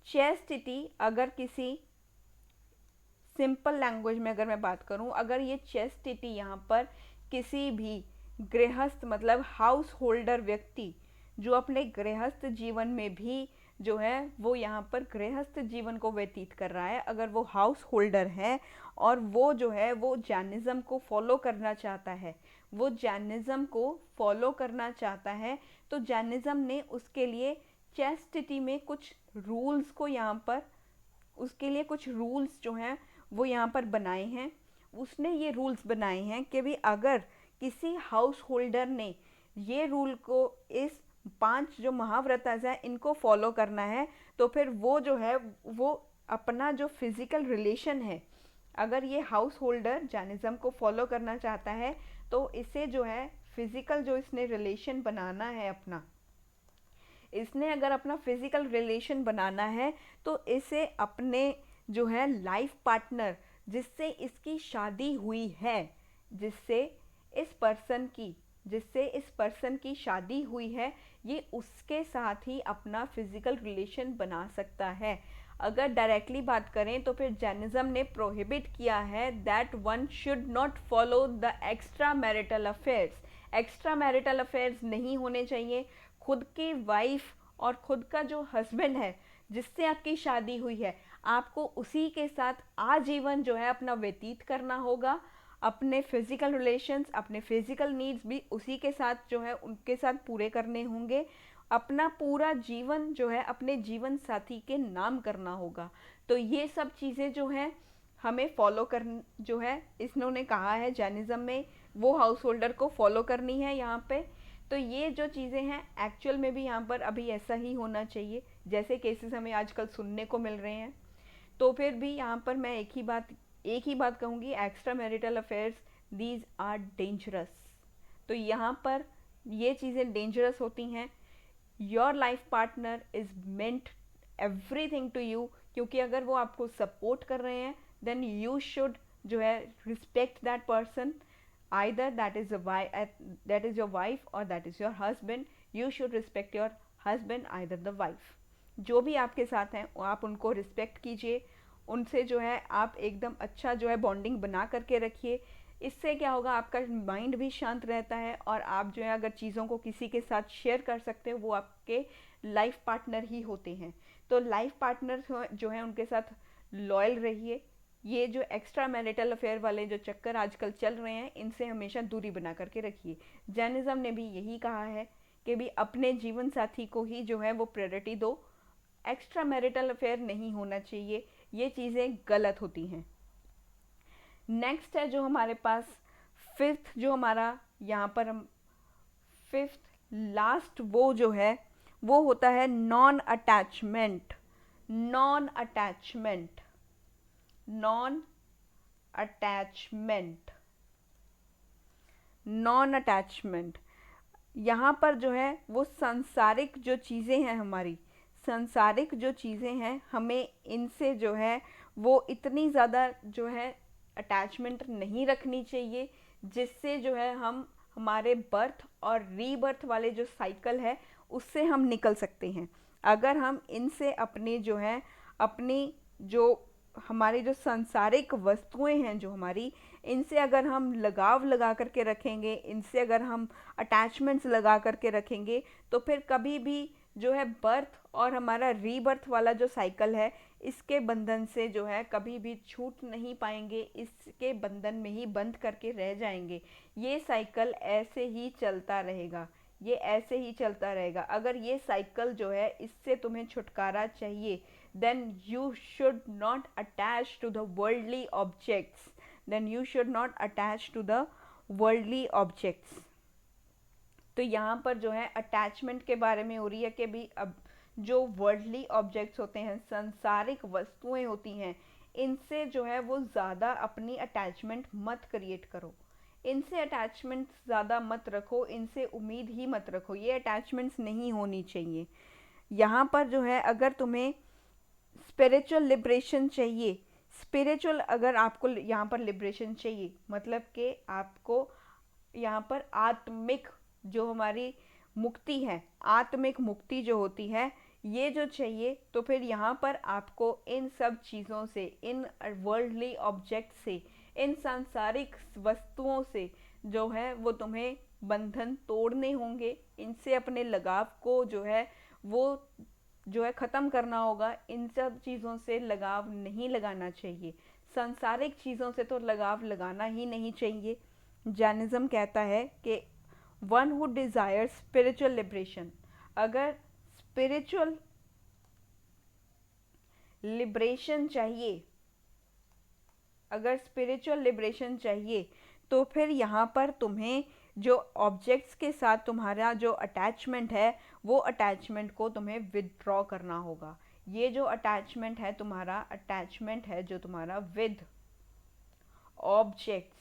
चेस्टिटी अगर किसी सिंपल लैंग्वेज में अगर मैं बात करूं, अगर ये चेस्टिटी यहाँ पर किसी भी गृहस्थ मतलब हाउस होल्डर व्यक्ति जो अपने गृहस्थ जीवन में भी जो है वो यहाँ पर गृहस्थ जीवन को व्यतीत कर रहा है, अगर वो हाउस होल्डर है और वो जो है वो जैनिज्म को फॉलो करना चाहता है, वो जैनिज्म को फॉलो करना चाहता है, तो जैनिज्म ने उसके लिए चेस्टिटी में कुछ रूल्स को यहाँ पर, उसके लिए कुछ रूल्स जो हैं वो यहाँ पर बनाए हैं। उसने ये रूल्स बनाए हैं कि भी अगर किसी हाउस होल्डर ने ये रूल को, इस 5 जो महाव्रतास हैं इनको फॉलो करना है, तो फिर वो जो है वो अपना जो फिजिकल रिलेशन है, अगर ये हाउस होल्डर जैनिज्म को फॉलो करना चाहता है तो इसे जो है फिजिकल जो इसने रिलेशन बनाना है अपना, इसने अगर अपना फिजिकल रिलेशन बनाना है तो इसे अपने जो है लाइफ पार्टनर जिससे इसकी शादी हुई है, जिससे इस पर्सन की शादी हुई है, ये उसके साथ ही अपना फिजिकल रिलेशन बना सकता है। अगर डायरेक्टली बात करें तो फिर जैनिज्म ने प्रोहिबिट किया है that one should not follow the extra marital affairs. Extra marital affairs नहीं होने चाहिए। खुद की वाइफ और खुद का जो हस्बैंड है जिससे आपकी शादी हुई है, आपको उसी के साथ आजीवन जो है अपना व्यतीत करना होगा। अपने फिजिकल रिलेशंस, अपने फिजिकल नीड्स भी उसी के साथ जो है उनके साथ पूरे करने होंगे। अपना पूरा जीवन जो है अपने जीवन साथी के नाम करना होगा। तो ये सब चीज़ें जो हैं हमें फॉलो कर जो है इन्होंने कहा है जैनिज्म में, वो हाउस होल्डर को फॉलो करनी है यहाँ पे। तो ये जो चीज़ें हैं एक्चुअल में भी यहाँ पर अभी ऐसा ही होना चाहिए जैसे केसेस हमें आजकल सुनने को मिल रहे हैं। तो फिर भी यहाँ पर मैं एक ही बात कहूँगी, extra marital affairs these are dangerous. तो यहाँ पर ये चीज़ें डेंजरस होती हैं। Your life partner is meant everything to you, क्योंकि अगर वो आपको सपोर्ट कर रहे हैं देन यू शुड जो है respect that person, either that is your wife or that is your husband. You should respect your husband, either the wife. जो भी आपके साथ हैं आप उनको रिस्पेक्ट कीजिए, उनसे जो है आप एकदम अच्छा जो है बॉन्डिंग बना करके रखिए। इससे क्या होगा, आपका माइंड भी शांत रहता है और आप जो है अगर चीज़ों को किसी के साथ शेयर कर सकते हो वो आपके लाइफ पार्टनर ही होते हैं। तो लाइफ पार्टनर जो है उनके साथ लॉयल रहिए। ये जो एक्स्ट्रा मैरिटल अफेयर वाले जो चक्कर आजकल चल रहे हैं इनसे हमेशा दूरी बना करके रखिए। जैनिज्म ने भी यही कहा है कि भी अपने जीवन साथी को ही जो है वो प्रायोरिटी दो, एक्स्ट्रा मैरिटल अफेयर नहीं होना चाहिए, ये चीज़ें गलत होती हैं। नेक्स्ट है जो हमारे पास फिफ्थ, जो हमारा यहाँ पर हम फिफ्थ लास्ट वो जो है वो होता है non attachment. Non attachment, non attachment, non attachment. यहाँ पर जो है वो सांसारिक जो चीज़ें हैं, हमारी सांसारिक जो चीज़ें हैं हमें इनसे जो है वो इतनी ज़्यादा जो है अटैचमेंट नहीं रखनी चाहिए जिससे जो है हम हमारे बर्थ और रीबर्थ वाले जो साइकिल है उससे हम निकल सकते हैं। अगर हम इनसे अपने जो है अपनी जो हमारी जो सांसारिक वस्तुएं हैं जो हमारी, इनसे अगर हम लगाव लगा करके रखेंगे, इनसे अगर हम अटैचमेंट्स लगा करके रखेंगे तो फिर कभी भी जो है बर्थ और हमारा रीबर्थ वाला जो साइकिल है इसके बंधन से जो है कभी भी छूट नहीं पाएंगे, इसके बंधन में ही बंध करके रह जाएंगे। ये साइकिल ऐसे ही चलता रहेगा, ये ऐसे ही चलता रहेगा। अगर ये साइकिल जो है इससे तुम्हें छुटकारा चाहिए then you should not attach to the worldly objects, then you should not attach to the worldly objects। तो यहाँ पर जो है अटैचमेंट के बारे में हो रही है कि भी अब जो वर्ल्डली ऑब्जेक्ट्स होते हैं, सांसारिक वस्तुएं होती हैं, इनसे जो है वो ज़्यादा अपनी अटैचमेंट मत क्रिएट करो, इनसे अटैचमेंट ज़्यादा मत रखो, इनसे उम्मीद ही मत रखो, ये अटैचमेंट्स नहीं होनी चाहिए। यहाँ पर जो है अगर तुम्हें स्पिरिचुअल लिबरेशन चाहिए, स्पिरिचुअल अगर आपको यहाँ पर लिबरेशन चाहिए मतलब कि आपको यहाँ पर आत्मिक जो हमारी मुक्ति है, आत्मिक मुक्ति जो होती है ये जो चाहिए, तो फिर यहाँ पर आपको इन सब चीज़ों से, इन वर्ल्डली ऑब्जेक्ट से, इन सांसारिक वस्तुओं से जो है वो तुम्हें बंधन तोड़ने होंगे, इनसे अपने लगाव को जो है वो जो है ख़त्म करना होगा। इन सब चीज़ों से लगाव नहीं लगाना चाहिए, सांसारिक चीज़ों से तो लगाव लगाना ही नहीं चाहिए। जैनिज्म कहता है कि one who desire spiritual liberation, अगर स्पिरिचुअल लिबरेशन चाहिए, अगर स्पिरिचुअल लिबरेशन चाहिए तो फिर यहाँ पर तुम्हें जो ऑब्जेक्ट्स के साथ तुम्हारा जो अटैचमेंट है वो अटैचमेंट को तुम्हें विदड्रॉ करना होगा। ये जो अटैचमेंट है तुम्हारा, अटैचमेंट है जो तुम्हारा विद ऑब्जेक्ट्स,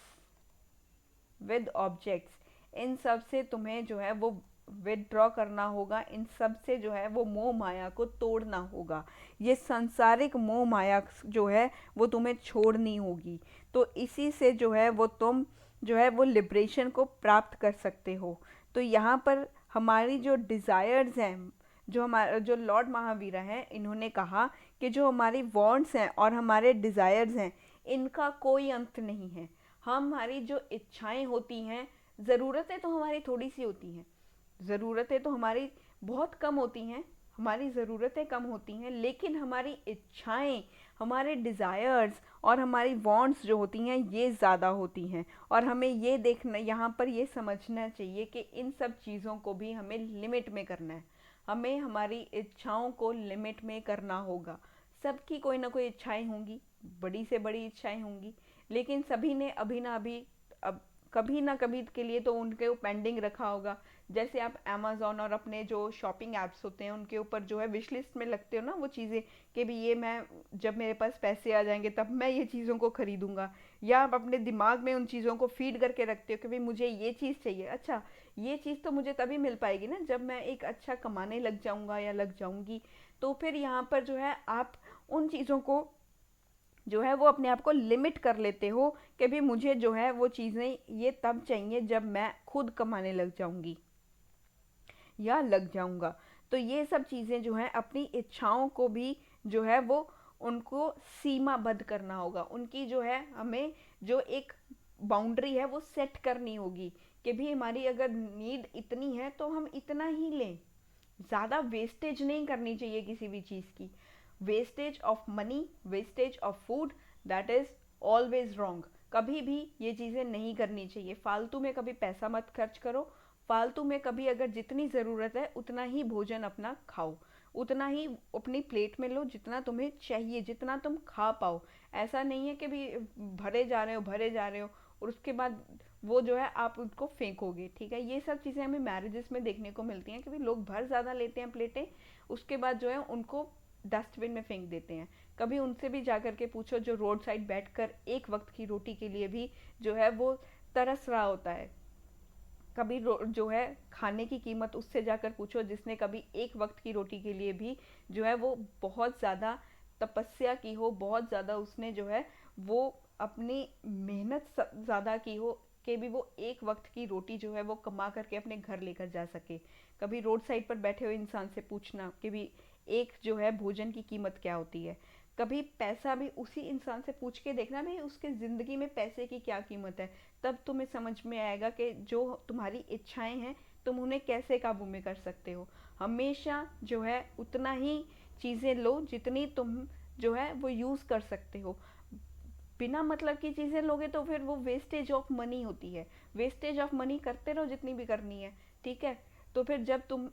विद ऑब्जेक्ट्स, इन सब से तुम्हें जो है वो विदड्रॉ करना होगा, इन सब से जो है वो मोह माया को तोड़ना होगा। ये सांसारिक मोह माया जो है वो तुम्हें छोड़नी होगी, तो इसी से जो है वो तुम जो है वो लिबरेशन को प्राप्त कर सकते हो। तो यहाँ पर हमारी जो डिज़ायर्स हैं, जो हमारा जो लॉर्ड महावीरा हैं, इन्होंने कहा कि जो हमारी वांट्स हैं और हमारे डिज़ायर्स हैं इनका कोई अंत नहीं है। हमारी जो इच्छाएं होती हैं, ज़रूरतें तो हमारी थोड़ी सी होती हैं, ज़रूरतें तो हमारी बहुत कम होती हैं, हमारी ज़रूरतें कम होती हैं, लेकिन हमारी इच्छाएं, हमारे डिज़ायर्स और हमारी वांट्स जो होती हैं ये ज़्यादा होती हैं। और हमें ये देखना, यहाँ पर ये समझना चाहिए कि इन सब चीज़ों को भी हमें लिमिट में करना है। हमें हमारी इच्छाओं को लिमिट में करना होगा। सबकी कोई ना कोई इच्छाएं होंगी, बड़ी से बड़ी इच्छाएं होंगी, लेकिन सभी ने अभी ना अभी अब कभी ना कभी के लिए तो उनके वो पेंडिंग रखा होगा। जैसे आप अमेज़न और अपने जो शॉपिंग ऐप्स होते हैं उनके ऊपर जो है विश लिस्ट में लगते हो ना वो चीज़ें, कि भी ये मैं जब मेरे पास पैसे आ जाएंगे तब मैं ये चीज़ों को खरीदूंगा। या आप अपने दिमाग में उन चीज़ों को फीड करके रखते हो कि भाई मुझे ये चीज़ चाहिए। अच्छा, ये चीज़ तो मुझे तभी मिल पाएगी ना जब मैं एक अच्छा कमाने लग जाऊंगा या लग जाऊंगी। तो फिर यहाँ पर जो है आप उन चीज़ों को जो है वो अपने आप को लिमिट कर लेते हो कि भी मुझे जो है वो चीज़ें ये तब चाहिए जब मैं खुद कमाने लग जाऊंगी या लग जाऊंगा। तो ये सब चीज़ें जो है अपनी इच्छाओं को भी जो है वो उनको सीमाबद्ध करना होगा। उनकी जो है हमें जो एक बाउंड्री है वो सेट करनी होगी कि भी हमारी अगर नीड इतनी है तो हम इतना ही लें। ज़्यादा वेस्टेज नहीं करनी चाहिए किसी भी चीज़ की। Wastage of money, wastage of food, that is always wrong. कभी भी ये चीज़ें नहीं करनी चाहिए। फालतू में कभी पैसा मत खर्च करो। फालतू में कभी अगर जितनी ज़रूरत है उतना ही भोजन अपना खाओ, उतना ही अपनी प्लेट में लो जितना तुम्हें चाहिए, जितना तुम खा पाओ। ऐसा नहीं है कि भी भरे जा रहे हो भरे जा रहे हो और उसके बाद वो जो है आप उसको फेंकोगे। ठीक है, ये सब चीज़ें हमें मैरिजेस में देखने को मिलती हैं कि भी लोग भर ज़्यादा लेते हैं प्लेटें, उसके बाद जो है उनको डस्टबिन में फेंक देते हैं। कभी उनसे भी जा कर के पूछो जो रोड साइड बैठकर एक वक्त की रोटी के लिए भी जो है वो तरस रहा होता है। कभी जो है खाने की कीमत उससे जाकर पूछो जिसने कभी एक वक्त की रोटी के लिए भी जो है वो बहुत ज़्यादा तपस्या की हो, बहुत ज़्यादा उसने जो है वो अपनी मेहनत ज़्यादा की हो कि भी वो एक वक्त की रोटी जो है वो कमा करके अपने घर लेकर जा सके। कभी रोड साइड पर बैठे हुए इंसान से पूछना कि भी एक जो है भोजन की कीमत क्या होती है। कभी पैसा भी उसी इंसान से पूछ के देखना भाई उसके ज़िंदगी में पैसे की क्या कीमत है। तब तुम्हें समझ में आएगा कि जो तुम्हारी इच्छाएं हैं तुम उन्हें कैसे काबू में कर सकते हो। हमेशा जो है उतना ही चीज़ें लो जितनी तुम जो है वो यूज़ कर सकते हो। बिना मतलब की चीज़ें लोगे तो फिर वो वेस्टेज ऑफ मनी होती है। वेस्टेज ऑफ मनी करते रहो जितनी भी करनी है। ठीक है, तो फिर जब तुम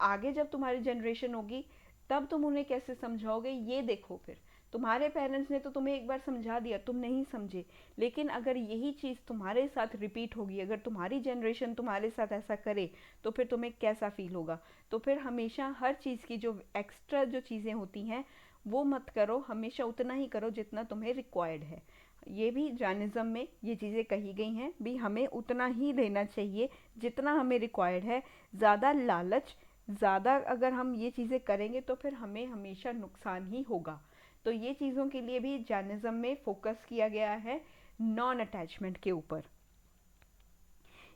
आगे जब तुम्हारी जनरेशन होगी तब तुम उन्हें कैसे समझाओगे ये देखो। फिर तुम्हारे पेरेंट्स ने तो तुम्हें एक बार समझा दिया, तुम नहीं समझे, लेकिन अगर यही चीज़ तुम्हारे साथ रिपीट होगी, अगर तुम्हारी जनरेशन तुम्हारे साथ ऐसा करे तो फिर तुम्हें कैसा फील होगा। तो फिर हमेशा हर चीज़ की जो एक्स्ट्रा जो चीज़ें होती हैं वो मत करो, हमेशा उतना ही करो जितना तुम्हें रिक्वायर्ड है। ये भी जैनिज़्म में ये चीज़ें कही गई हैं भी हमें उतना ही लेना चाहिए जितना हमें रिक्वायर्ड है। ज़्यादा लालच, ज़्यादा अगर हम ये चीज़ें करेंगे तो फिर हमें हमेशा नुकसान ही होगा। तो ये चीज़ों के लिए भी जैनिज़्म में फोकस किया गया है नॉन अटैचमेंट के ऊपर।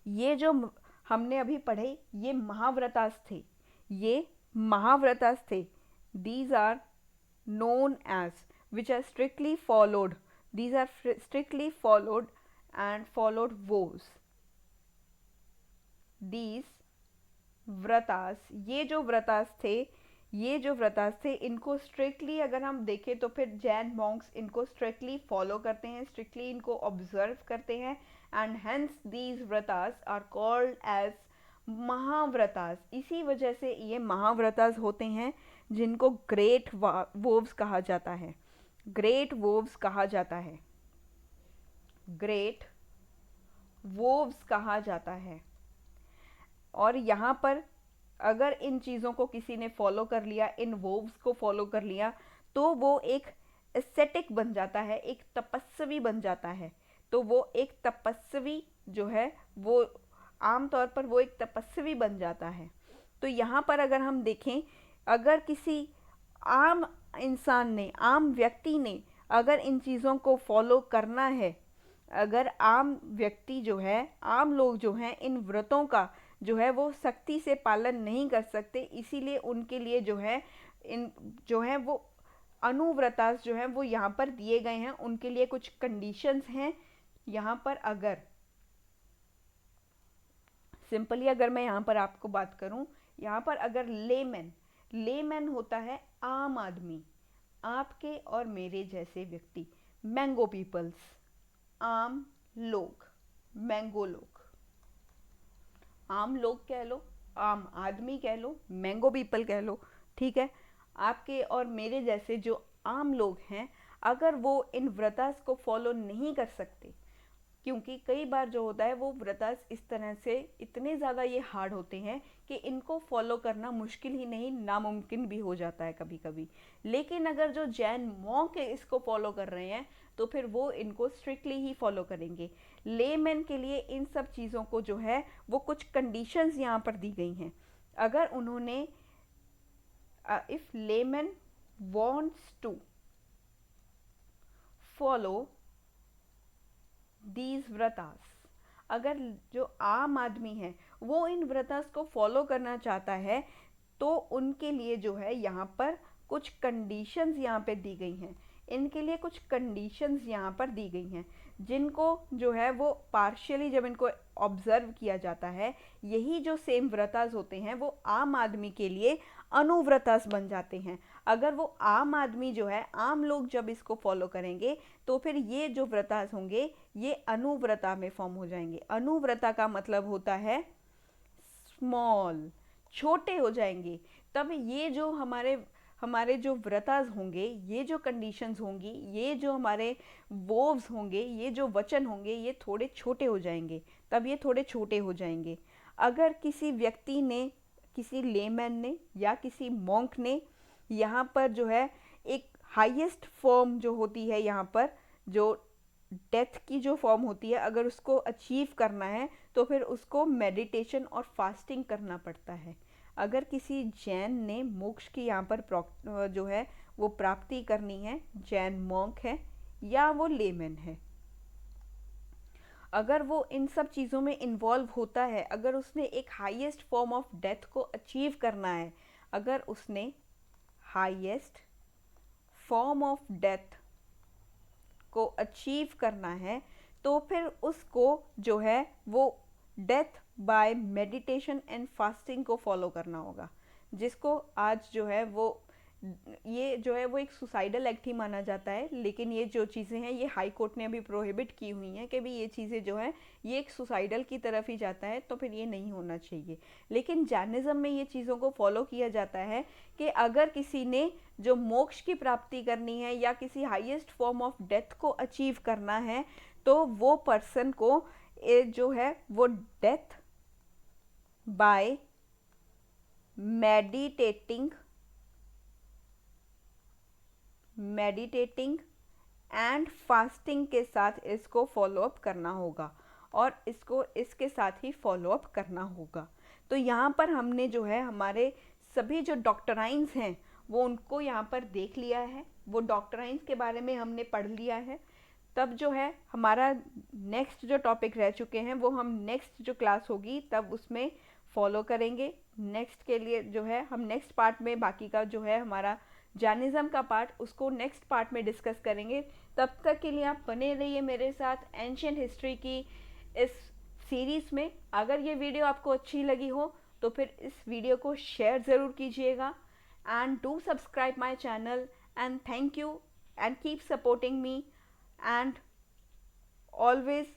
ये जो हमने अभी पढ़े ये महाव्रतास थे, ये महाव्रतास थे। These are known as, which are strictly followed, these are strictly followed and followed vows। these व्रतास, ये जो व्रतास थे, ये जो व्रतास थे इनको स्ट्रिक्टली अगर हम देखें तो फिर जैन मॉन्क्स इनको स्ट्रिक्टली फॉलो करते हैं, स्ट्रिक्टली इनको ऑब्जर्व करते हैं। And hence these vratas are called as mahavratas. इसी वजह से ये महाव्रतास होते हैं जिनको ग्रेट वोव्स कहा जाता है। ग्रेट वोव्स कहा जाता है, ग्रेट वोव्स कहा जाता है। और यहाँ पर अगर इन चीज़ों को किसी ने फॉलो कर लिया, इन वोव्स को फॉलो कर लिया, तो वो एक एस्थेटिक बन जाता है, एक तपस्वी बन जाता है। तो वो एक तपस्वी जो है वो आमतौर पर वो एक तपस्वी बन जाता है। तो यहाँ पर अगर हम देखें, अगर किसी आम इंसान ने, आम व्यक्ति ने अगर इन चीज़ों को फॉलो करना है, अगर आम व्यक्ति जो है, आम लोग जो हैं इन व्रतों का जो है वो सख्ती से पालन नहीं कर सकते, इसीलिए उनके लिए जो है इन जो है वो अनुव्रतास जो है वो यहाँ पर दिए गए हैं। उनके लिए कुछ कंडीशंस हैं यहाँ पर। अगर सिंपली अगर मैं यहाँ पर आपको बात करूँ, यहाँ पर अगर लेमैन, लेमैन होता है आम आदमी, आपके और मेरे जैसे व्यक्ति, मैंगो पीपल्स, आम लोग, मैंगो लोग, आम लोग कह लो, आम आदमी कह लो, मैंगो पीपल कह लो, ठीक है, आपके और मेरे जैसे जो आम लोग हैं, अगर वो इन व्रतास को फॉलो नहीं कर सकते, क्योंकि कई बार जो होता है वो व्रतास इस तरह से इतने ज़्यादा ये हार्ड होते हैं कि इनको फॉलो करना मुश्किल ही नहीं नामुमकिन भी हो जाता है कभी कभी। लेकिन अगर जो जैन मॉन्क इसको फॉलो कर रहे हैं तो फिर वो इनको स्ट्रिक्टली ही फॉलो करेंगे। लेमैन के लिए इन सब चीज़ों को जो है वो कुछ कंडीशंस यहाँ पर दी गई हैं। अगर उन्होंने if layman wants to follow these vratas, अगर जो आम आदमी है वो इन व्रतास को फॉलो करना चाहता है तो उनके लिए जो है यहाँ पर कुछ कंडीशंस यहाँ पे दी गई हैं। इनके लिए कुछ कंडीशंस यहाँ पर दी गई हैं जिनको जो है वो पार्शियली जब इनको ऑब्जर्व किया जाता है, यही जो सेम व्रतास होते हैं वो आम आदमी के लिए अनुव्रतास बन जाते हैं। अगर वो आम आदमी जो है, आम लोग जब इसको फॉलो करेंगे तो फिर ये जो व्रतास होंगे ये अनुव्रता में फॉर्म हो जाएंगे। अनुव्रता का मतलब होता है स्मॉल, छोटे हो जाएंगे। तब ये जो हमारे हमारे जो व्रतास होंगे, ये जो कंडीशंस होंगी, ये जो हमारे वोव्स होंगे, ये जो वचन होंगे, ये थोड़े छोटे हो जाएंगे। तब ये थोड़े छोटे हो जाएंगे। अगर किसी व्यक्ति ने, किसी लेमैन ने या किसी मॉन्क ने यहाँ पर जो है एक हाईएस्ट फॉर्म जो होती है, यहाँ पर जो डेथ की जो फॉर्म होती है, अगर उसको अचीव करना है तो फिर उसको मेडिटेशन और फास्टिंग करना पड़ता है। अगर किसी जैन ने मोक्ष की यहाँ पर जो है वो प्राप्ति करनी है, जैन मॉन्क है या वो लेमैन है, अगर वो इन सब चीज़ों में इन्वॉल्व होता है, अगर उसने एक हाईएस्ट फॉर्म ऑफ डेथ को अचीव करना है, अगर उसने हाईएस्ट फॉर्म ऑफ डेथ को अचीव करना है तो फिर उसको जो है वो death by meditation and fasting को फॉलो करना होगा, जिसको आज जो है वो ये जो है वो एक सुसाइडल एक्ट ही माना जाता है। लेकिन ये जो चीज़ें हैं ये हाई कोर्ट ने अभी प्रोहिबिट की हुई हैं कि भी ये चीज़ें जो है ये एक सुसाइडल की तरफ ही जाता है, तो फिर ये नहीं होना चाहिए। लेकिन जैनिज़्म में ये चीज़ों को फॉलो किया जाता है कि अगर किसी ने जो मोक्ष की प्राप्ति करनी है या किसी हाईएस्ट फॉर्म ऑफ डेथ को अचीव करना है तो वो पर्सन को जो है वो death by meditating and fasting के साथ इसको फॉलो अप करना होगा और इसको इसके साथ ही फॉलो अप करना होगा। तो यहाँ पर हमने जो है हमारे सभी जो डॉक्टराइंस हैं वो उनको यहाँ पर देख लिया है, वो डॉक्टराइंस के बारे में हमने पढ़ लिया है। तब जो है हमारा नेक्स्ट जो टॉपिक रह चुके हैं वो हम नेक्स्ट जो क्लास होगी तब उसमें फॉलो करेंगे। नेक्स्ट के लिए जो है हम नेक्स्ट पार्ट में बाकी का जो है हमारा जैनिज़्म का पार्ट उसको नेक्स्ट पार्ट में डिस्कस करेंगे। तब तक के लिए आप बने रहिए मेरे साथ एंशिएंट हिस्ट्री की इस सीरीज़ में। अगर ये वीडियो आपको अच्छी लगी हो तो फिर इस वीडियो को शेयर ज़रूर कीजिएगा and do subscribe my channel and thank you and keep supporting me and always